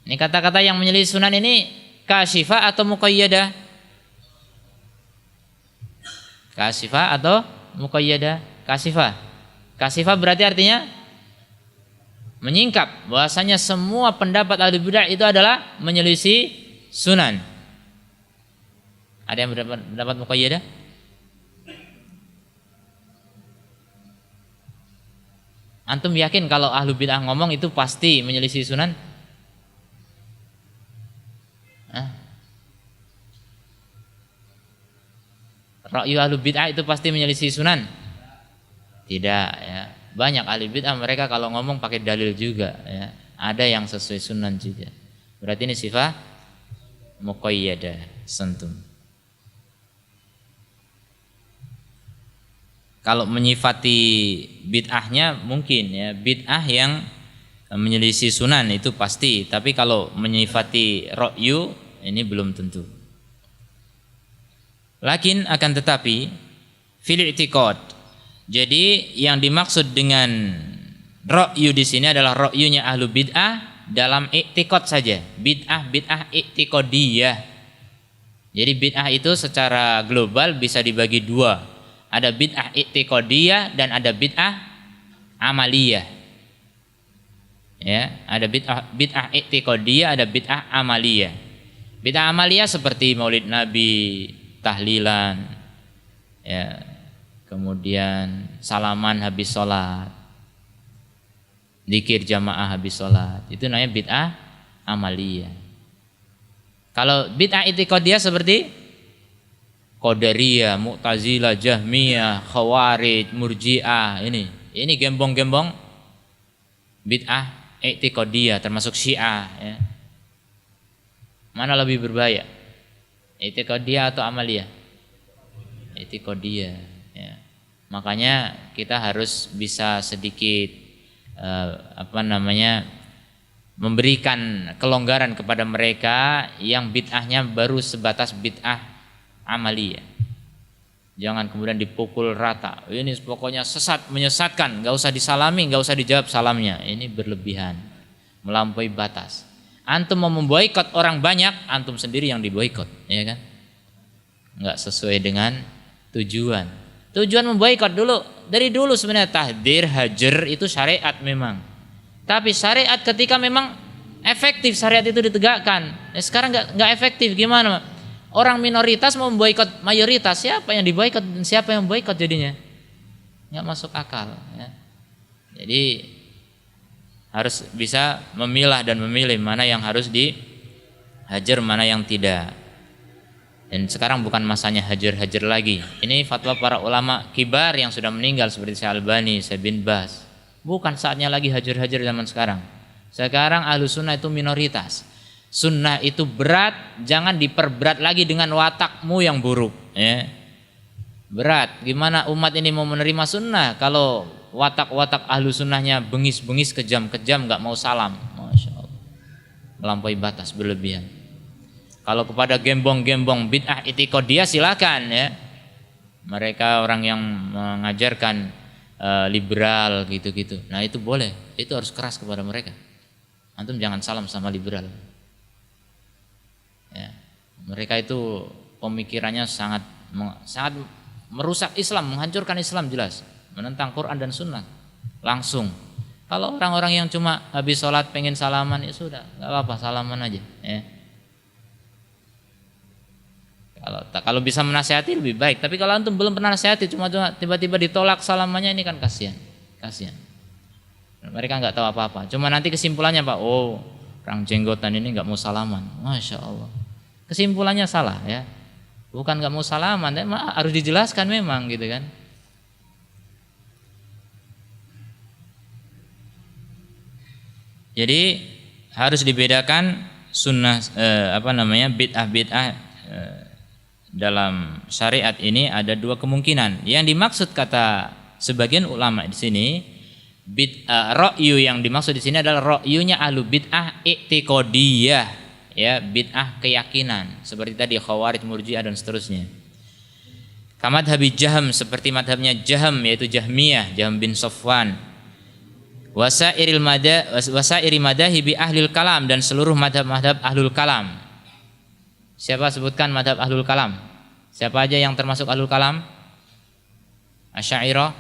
Ini kata-kata yang menyelisih sunan ini kasyifah atau muqayyadah? Kasyifah atau muqayyadah? Kasyifah. Kasyifah berarti artinya menyingkap, bahwasanya semua pendapat ahli bidah itu adalah menyelisih sunan. Ada yang berpendapat muqayyadah? Antum yakin kalau ahli bidah ngomong itu pasti menyelisih sunan? Ra'yu ahli bid'ah itu pasti menyelisih sunan? Tidak ya. Banyak ahli bid'ah mereka kalau ngomong pakai dalil juga ya. Ada yang sesuai sunan juga. Berarti ini sifat muqayyadah, sentum. Kalau menyifati bid'ahnya mungkin ya, bid'ah yang menyelisih sunan itu pasti, tapi kalau menyifati ra'yu ini belum tentu. Lakin akan tetapi fil i'tiqad. Jadi yang dimaksud dengan ra'yu di sini adalah ra'yunya ahlu bid'ah dalam i'tiqad saja. Bid'ah i'tiqadiyah. Jadi bid'ah itu secara global bisa dibagi dua. Ada bid'ah i'tiqadiyah dan ada bid'ah amaliyah. Ya, ada bid'ah i'tiqadiyah, ada bid'ah amaliyah. Bid'ah amaliyah seperti Maulid Nabi, tahlilan, ya, kemudian salaman habis sholat, zikir jamaah habis sholat, itu namanya bid'ah amaliyah. Kalau bid'ah i'tiqadiyah seperti Qadariyah, Mu'tazilah, Jahmiyah, Khawarij, Murji'ah, ini gembong-gembong bid'ah i'tiqadiyah, termasuk Syiah, ya. Mana lebih berbahaya? I'tiqadiyah atau amaliyah? I'tiqadiyah, ya. Makanya kita harus bisa sedikit memberikan kelonggaran kepada mereka yang bid'ahnya baru sebatas bid'ah amaliyah. Jangan kemudian dipukul rata. Ini pokoknya sesat, menyesatkan, nggak usah disalami, nggak usah dijawab salamnya. Ini berlebihan, melampaui batas. Antum mau memboikot orang banyak, antum sendiri yang diboikot, ya kan? Nggak sesuai dengan tujuan. Tujuan memboikot dulu, dari dulu sebenarnya tahdir, hajar itu syariat memang. Tapi syariat ketika memang efektif syariat itu ditegakkan. Sekarang nggak efektif, gimana? Orang minoritas mau memboikot mayoritas, siapa yang diboikot dan siapa yang memboikot jadinya? Nggak masuk akal, ya. Jadi harus bisa memilah dan memilih mana yang harus dihajar, mana yang tidak. Dan sekarang bukan masanya hajar-hajar lagi. Ini fatwa para ulama kibar yang sudah meninggal seperti Syekh Albani, Syekh bin Baz. Bukan saatnya lagi hajar-hajar zaman sekarang. Sekarang ahlu sunnah itu minoritas. Sunnah itu berat, jangan diperberat lagi dengan watakmu yang buruk, ya. Berat, gimana umat ini mau menerima sunnah kalau watak-watak ahlu sunnahnya bengis-bengis, kejam-kejam, gak mau salam. Masya Allah, melampaui batas, berlebihan. Kalau kepada gembong-gembong bid'ah i'tiqadiyah silakan, ya. Mereka orang yang mengajarkan liberal gitu-gitu. Nah itu boleh, itu harus keras kepada mereka. Antum jangan salam sama liberal. Ya, mereka itu pemikirannya sangat merusak Islam, menghancurkan Islam, jelas menentang Quran dan Sunnah langsung. Kalau orang-orang yang cuma habis sholat pengen salaman, ya sudah, nggak apa-apa, salaman aja, ya. Kalau bisa menasihati lebih baik, tapi kalau antum belum pernah nasihati, cuma tiba-tiba ditolak salamannya, ini kan kasihan. Mereka nggak tahu apa-apa, cuma nanti kesimpulannya Pak, oh orang jenggotan ini nggak mau salaman, Masya Allah. Kesimpulannya salah, ya. Bukan nggak mau salaman, harus dijelaskan memang, gitu kan. Jadi harus dibedakan sunnah bid'ah dalam syariat ini ada dua kemungkinan. Yang dimaksud kata sebagian ulama di sini, ra'yu yang dimaksud di sini adalah ra'yunya ahlu bid'ah i'tiqadiyah, ya, bid'ah keyakinan seperti tadi Khawarij, Murji'ah dan seterusnya. Kamadhabi Jahm, seperti madhabnya Jahm, yaitu Jahmiyah, Jahm bin Safwan. Wasairi madahibi ahlil kalam, dan seluruh madhab-madhab ahlul kalam. Siapa sebutkan madhab ahlul kalam? Siapa aja yang termasuk ahlul kalam? Asy'ariyah,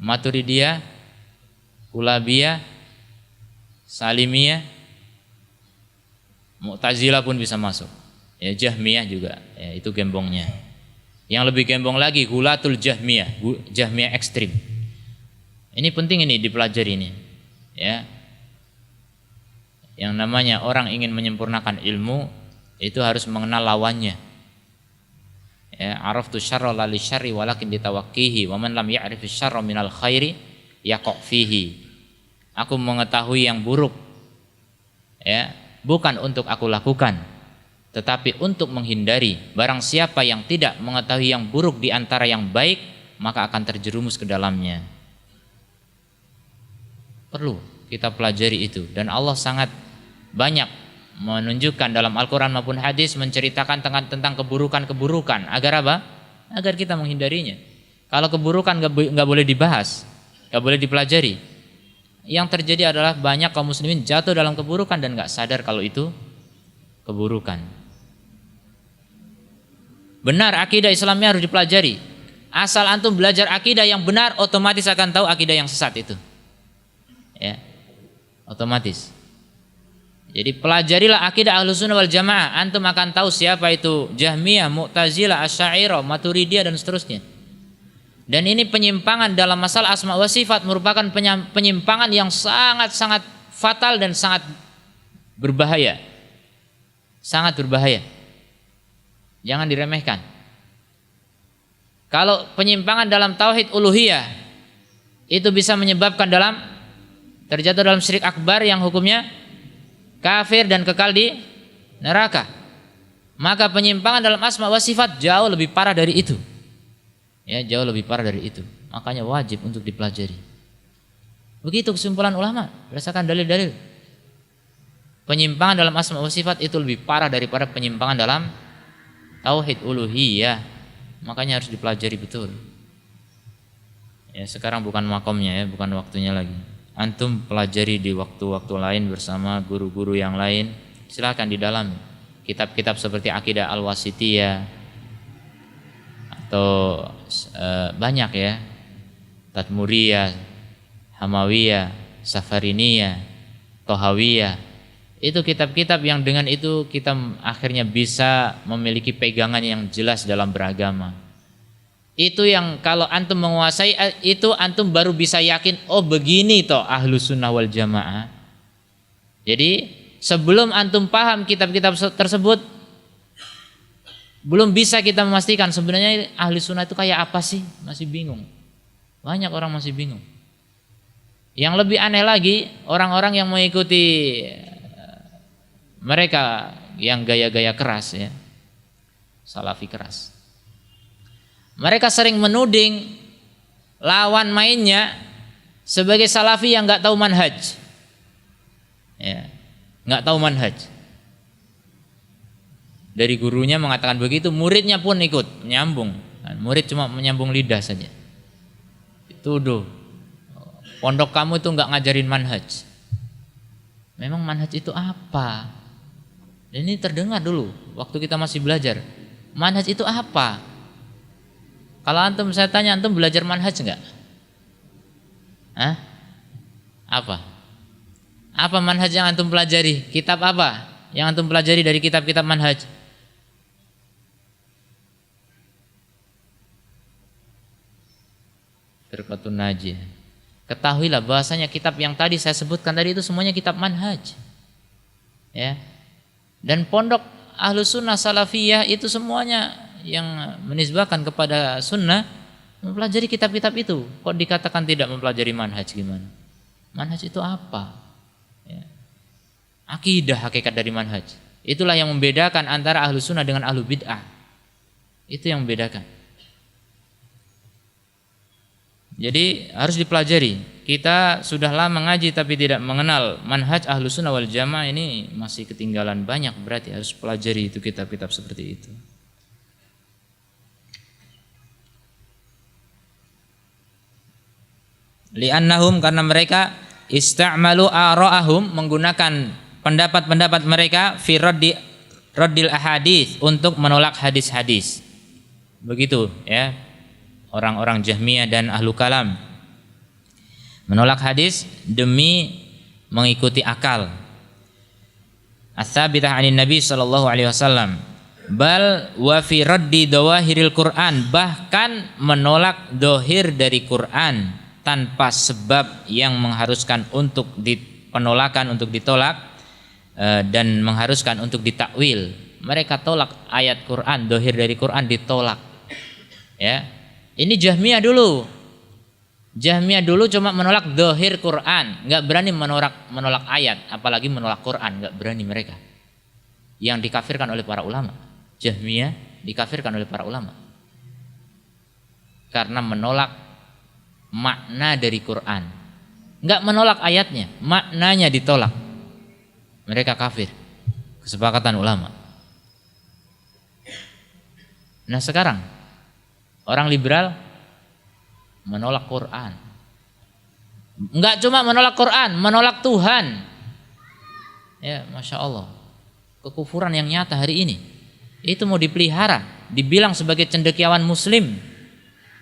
Maturidiyah, Kulabiyah, Salimiyah, Mu'tazilah pun bisa masuk. Ya, Jahmiyah juga, ya, itu gembongnya. Yang lebih gembong lagi Gulatul Jahmiyah, Jahmiyah ekstrim. Ini penting, ini dipelajari ini, ya. Yang namanya orang ingin menyempurnakan ilmu itu harus mengenal lawannya. Ya, araftu syarra la li syarri walakin ditawakkihi wa man lam ya'rif syarra minal khairi yaqa fihi. Aku mengetahui yang buruk, ya, bukan untuk aku lakukan, tetapi untuk menghindari. Barang siapa yang tidak mengetahui yang buruk di antara yang baik, maka akan terjerumus ke dalamnya. Perlu kita pelajari itu, dan Allah sangat banyak menunjukkan dalam Al-Quran maupun hadis menceritakan tentang keburukan-keburukan. Agar apa? Agar kita menghindarinya. Kalau keburukan nggak boleh dibahas, nggak boleh dipelajari. Yang terjadi adalah banyak kaum muslimin jatuh dalam keburukan dan nggak sadar kalau itu keburukan. Benar, akidah Islamnya harus dipelajari. Asal antum belajar akidah yang benar, otomatis akan tahu akidah yang sesat itu. Ya, otomatis. Jadi pelajarilah akidah Ahlussunnah wal Jamaah, antum akan tahu siapa itu Jahmiyah, Mu'tazilah, Asy'ariyah, Maturidiyah dan seterusnya. Dan ini penyimpangan dalam masalah asma wa sifat merupakan penyimpangan yang sangat-sangat fatal dan sangat berbahaya. Sangat berbahaya. Jangan diremehkan. Kalau penyimpangan dalam tauhid uluhiyah itu bisa menyebabkan terjatuh dalam syirik akbar yang hukumnya kafir dan kekal di neraka. Maka penyimpangan dalam asma wa sifat jauh lebih parah dari itu. Ya, jauh lebih parah dari itu. Makanya wajib untuk dipelajari. Begitu kesimpulan ulama berdasarkan dalil-dalil. Penyimpangan dalam asma wa sifat itu lebih parah daripada penyimpangan dalam tauhid uluhiyah. Makanya harus dipelajari betul. Ya, sekarang bukan makomnya ya, bukan waktunya lagi. Antum pelajari di waktu-waktu lain bersama guru-guru yang lain. Silakan di dalam kitab-kitab seperti Aqidah Al-Wasithiyah atau banyak ya, Tadmuriyah, Hamawiyah, Safariniyah, Tohawiyah. Itu kitab-kitab yang dengan itu kita akhirnya bisa memiliki pegangan yang jelas dalam beragama. Itu yang kalau antum menguasai itu, antum baru bisa yakin, oh begini toh Ahlussunnah wal Jamaah. Jadi sebelum antum paham kitab-kitab tersebut, belum bisa kita memastikan sebenarnya Ahlussunnah itu kayak apa sih. Masih bingung. Banyak orang masih bingung. Yang lebih aneh lagi, orang-orang yang mengikuti mereka yang gaya-gaya keras ya, salafi keras. Mereka sering menuding lawan mainnya sebagai salafi yang nggak tahu manhaj, ya, nggak tahu manhaj. Dari gurunya mengatakan begitu, muridnya pun ikut menyambung. Murid cuma menyambung lidah saja. Dituduh, pondok kamu itu nggak ngajarin manhaj. Memang manhaj itu apa? Dan ini terdengar dulu waktu kita masih belajar. Manhaj itu apa? Kalau antum, saya tanya, antum belajar manhaj enggak? Hah? Apa? Apa manhaj yang antum pelajari? Kitab apa yang antum pelajari dari kitab-kitab manhaj? Firqatun Najiyah. Ketahuilah bahwasanya kitab yang tadi saya sebutkan tadi itu semuanya kitab manhaj. Ya. Dan pondok Ahlussunnah Salafiyah itu semuanya yang menisbahkan kepada sunnah mempelajari kitab-kitab itu. Kok dikatakan tidak mempelajari manhaj, gimana? Manhaj itu apa? Ya. Akidah hakikat dari manhaj. Itulah yang membedakan antara Ahlussunnah dengan Ahlu Bid'ah. Itu yang membedakan. Jadi harus dipelajari. Kita sudah lama ngaji tapi tidak mengenal manhaj Ahlussunnah wal Jamaah, ini masih ketinggalan banyak, berarti harus pelajari itu kitab-kitab seperti itu. Li'annahum, karena mereka ista'malu ara'ahum, menggunakan pendapat-pendapat mereka fi raddil ahadits, untuk menolak hadis-hadis. Begitu ya. Orang-orang Jahmiyah dan Ahlu Kalam menolak hadis demi mengikuti akal. Ats-tsabitah 'anin Nabi sallallahu alaihi wasallam, bal wa fi raddi dawahiril Quran, bahkan menolak dohir dari Quran tanpa sebab yang mengharuskan untuk penolakan, untuk ditolak dan mengharuskan untuk ditakwil. Mereka tolak ayat Quran, dohir dari Quran ditolak. Ya. Ini Jahmiyah dulu. Jahmiyah dulu cuma menolak dohir Quran, nggak berani menolak ayat, apalagi menolak Quran, nggak berani mereka. Yang dikafirkan oleh para ulama. Jahmiyah dikafirkan oleh para ulama karena menolak makna dari Quran. Nggak menolak ayatnya, maknanya ditolak. Mereka kafir. Kesepakatan ulama. Nah sekarang orang liberal menolak Quran. Enggak cuma menolak Quran, menolak Tuhan. Ya, Masya Allah. Kekufuran yang nyata hari ini. Itu mau dipelihara, dibilang sebagai cendekiawan muslim,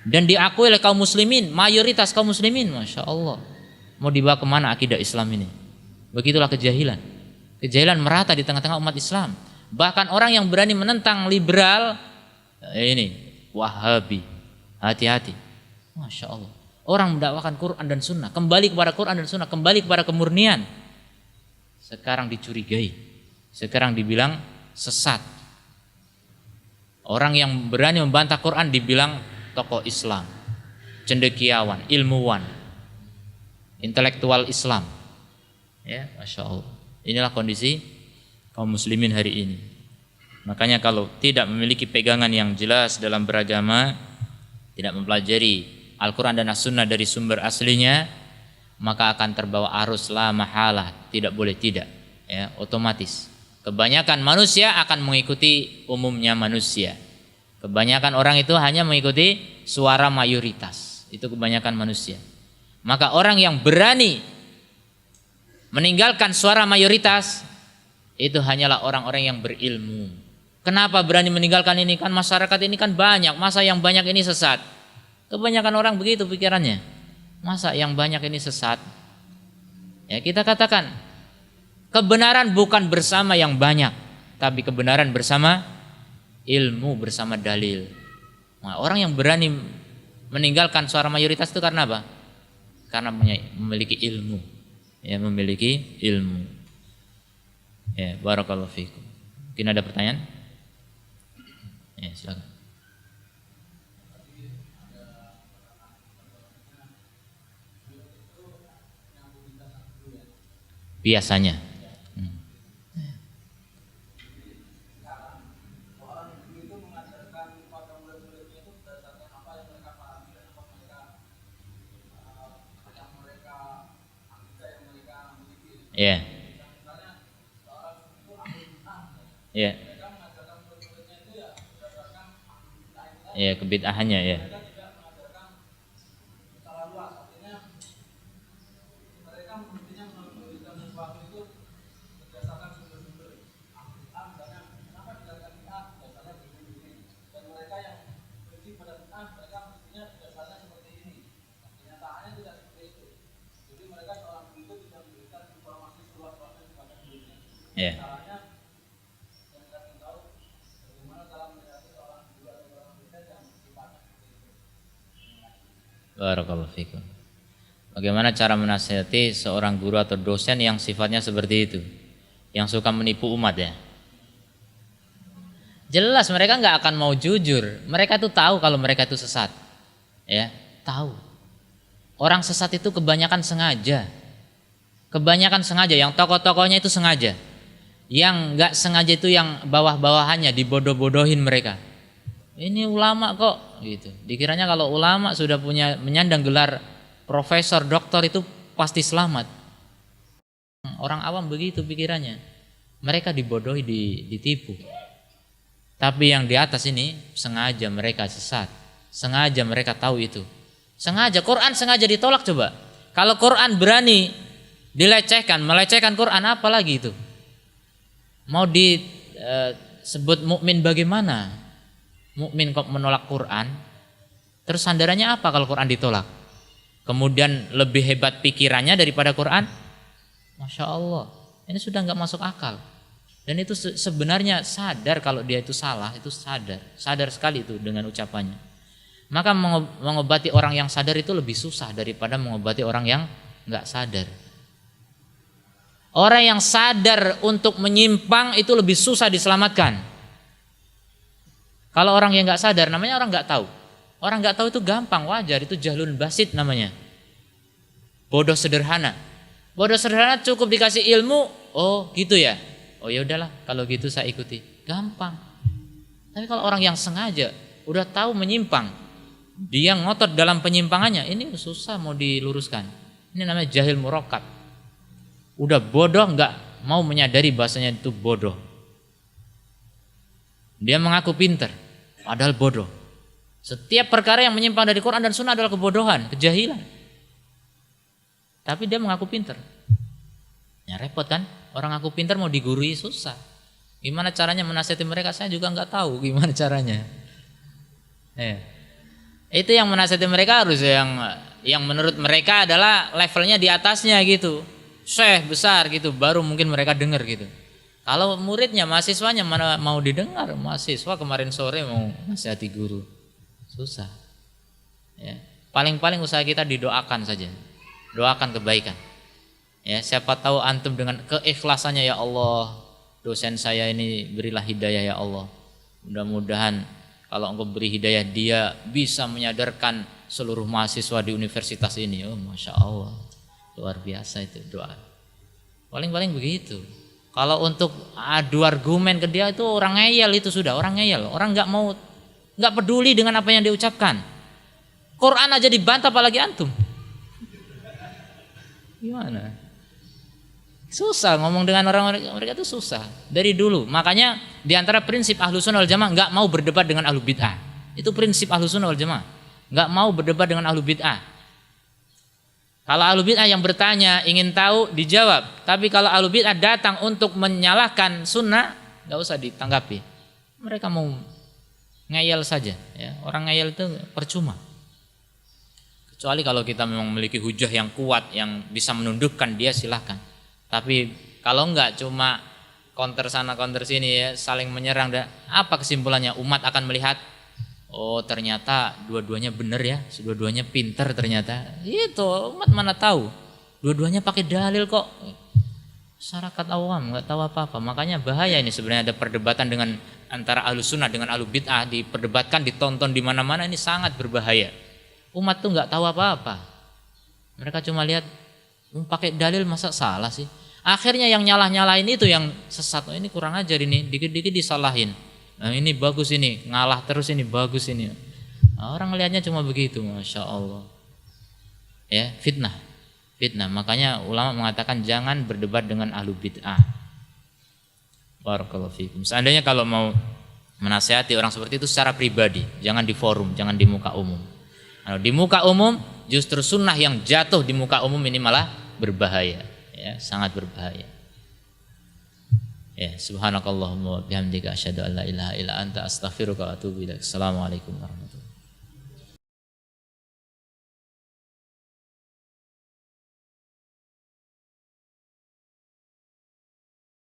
dan diakui oleh kaum muslimin, mayoritas kaum muslimin. Masya Allah. Mau dibawa kemana akidah Islam ini? Begitulah kejahilan. Kejahilan merata di tengah-tengah umat Islam. Bahkan orang yang berani menentang liberal, ini Wahabi, hati-hati. Masya Allah. Orang mendakwakan Quran dan Sunnah, kembali kepada Quran dan Sunnah, kembali kepada kemurnian. Sekarang dicurigai, sekarang dibilang sesat. Orang yang berani membantah Quran dibilang tokoh Islam, cendekiawan, ilmuwan, intelektual Islam. Ya, Masya Allah. Inilah kondisi kaum muslimin hari ini. Makanya kalau tidak memiliki pegangan yang jelas dalam beragama, tidak mempelajari Al-Quran dan As-Sunnah dari sumber aslinya, maka akan terbawa arus la mahalah, tidak boleh tidak, ya, otomatis. Kebanyakan manusia akan mengikuti umumnya manusia. Kebanyakan orang itu hanya mengikuti suara mayoritas. Itu kebanyakan manusia. Maka orang yang berani meninggalkan suara mayoritas itu hanyalah orang-orang yang berilmu. Kenapa berani meninggalkan ini? Kan masyarakat ini kan banyak, masa yang banyak ini sesat? Kebanyakan orang begitu pikirannya. Masa yang banyak ini sesat? Ya, kita katakan kebenaran bukan bersama yang banyak, tapi kebenaran bersama ilmu, bersama dalil. Nah, orang yang berani meninggalkan suara mayoritas itu karena apa? Karena memiliki ilmu. Ya, memiliki ilmu. Ya, barakallahu fikum. Mungkin ada pertanyaan? Ya, silakan. Biasanya. Ya. Ya. Ya, kebid'ahannya ya. Ya. Barakallahu fikum. Bagaimana cara menasihati seorang guru atau dosen yang sifatnya seperti itu, yang suka menipu umat ya? Jelas mereka nggak akan mau jujur. Mereka tuh tahu kalau mereka itu sesat, ya, tahu. Orang sesat itu kebanyakan sengaja, yang tokoh-tokohnya itu sengaja. Yang nggak sengaja itu yang bawah-bawahannya dibodoh-bodohin mereka. Ini ulama kok, gitu. Dikiranya kalau ulama sudah punya menyandang gelar profesor, doktor itu pasti selamat. Orang awam begitu pikirannya. Mereka dibodohi, ditipu. Tapi yang di atas ini sengaja mereka sesat. Sengaja mereka tahu itu. Sengaja Quran sengaja ditolak coba. Kalau Quran berani dilecehkan, melecehkan Quran apa lagi itu? Mau disebut mukmin bagaimana? Mukmin kok menolak Quran? Terus sandarannya apa kalau Quran ditolak? Kemudian lebih hebat pikirannya daripada Quran? Masya Allah, ini sudah nggak masuk akal. Dan itu sebenarnya sadar kalau dia itu salah, itu sadar sekali itu dengan ucapannya. Maka mengobati orang yang sadar itu lebih susah daripada mengobati orang yang nggak sadar. Orang yang sadar untuk menyimpang itu lebih susah diselamatkan. Kalau orang yang nggak sadar, namanya orang nggak tahu. Orang nggak tahu itu gampang, wajar, itu jahlun basit namanya. Bodoh sederhana. Bodoh sederhana cukup dikasih ilmu, oh gitu ya. Oh ya udahlah, kalau gitu saya ikuti. Gampang. Tapi kalau orang yang sengaja udah tahu menyimpang, dia ngotot dalam penyimpangannya, ini susah mau diluruskan. Ini namanya jahil murakkab. Udah bodoh nggak mau menyadari bahasanya itu bodoh. Dia mengaku pintar, padahal bodoh. Setiap perkara yang menyimpang dari Quran dan Sunnah adalah kebodohan, kejahilan. Tapi dia mengaku pintar. Ya repot kan? Orang ngaku pintar mau digurui susah. Gimana caranya menasihati mereka? Saya juga nggak tahu gimana caranya. Itu yang menasihati mereka harus yang menurut mereka adalah levelnya di atasnya gitu. Syekh besar gitu, baru mungkin mereka dengar gitu. Kalau muridnya, mahasiswanya mana mau didengar? Mahasiswa kemarin sore mau nasihati guru. Susah. Ya. Paling-paling usaha kita didoakan saja. Doakan kebaikan. Ya, siapa tahu antum dengan keikhlasannya, ya Allah, dosen saya ini berilah hidayah ya Allah. Mudah-mudahan kalau engkau beri hidayah dia bisa menyadarkan seluruh mahasiswa di universitas ini. Oh, Masya Allah, luar biasa itu doa. Paling-paling begitu. Kalau untuk adu argumen ke dia itu orang ngeyel, itu sudah orang ngeyel. Orang nggak peduli dengan apa yang diucapkan. Quran aja dibantah apalagi antum. Gimana? Susah ngomong dengan orang mereka itu susah dari dulu. Makanya diantara prinsip Ahlussunnah wal Jamaah nggak mau berdebat dengan ahlu bid'ah. Itu prinsip Ahlussunnah wal Jamaah. Nggak mau berdebat dengan ahlu bid'ah. Kalau ahlu bid'ah yang bertanya ingin tahu dijawab. Tapi kalau ahlu bid'ah datang untuk menyalahkan sunnah, nggak usah ditanggapi. Mereka mau ngeyel saja. Ya. Orang ngeyel itu percuma. Kecuali kalau kita memang memiliki hujah yang kuat yang bisa menundukkan dia, silahkan. Tapi kalau enggak cuma counter sana counter sini ya, saling menyerang, dan apa kesimpulannya? Umat akan melihat, oh ternyata dua-duanya benar ya, dua-duanya pintar ternyata. Itu umat mana tahu, dua-duanya pakai dalil kok. Masyarakat awam enggak tahu apa-apa. Makanya bahaya ini sebenarnya, ada perdebatan dengan antara ahlu sunnah dengan ahlu bid'ah, diperdebatkan, ditonton di mana-mana, ini sangat berbahaya. Umat tuh enggak tahu apa-apa. Mereka cuma lihat pakai dalil, masa salah sih? Akhirnya yang nyalah-nyalahin itu yang sesat. Oh, ini kurang ajar ini, dikit-dikit disalahin. Nah, ini bagus ini, ngalah terus ini bagus ini. Nah, orang melihatnya cuma begitu, Masya Allah. Ya, fitnah. Makanya ulama mengatakan jangan berdebat dengan ahlu bid'ah. Barakallahu fikum. Seandainya kalau mau menasihati orang seperti itu secara pribadi, jangan di forum, jangan di muka umum. Kalau di muka umum, justru sunnah yang jatuh di muka umum ini malah berbahaya, ya, sangat berbahaya. Ya, subhanakallahumma wa bihamdika asyhadu an la ilaha illa anta astaghfiruka wa atubu ilaik. Assalamualaikum warahmatullahi wabarakatuh.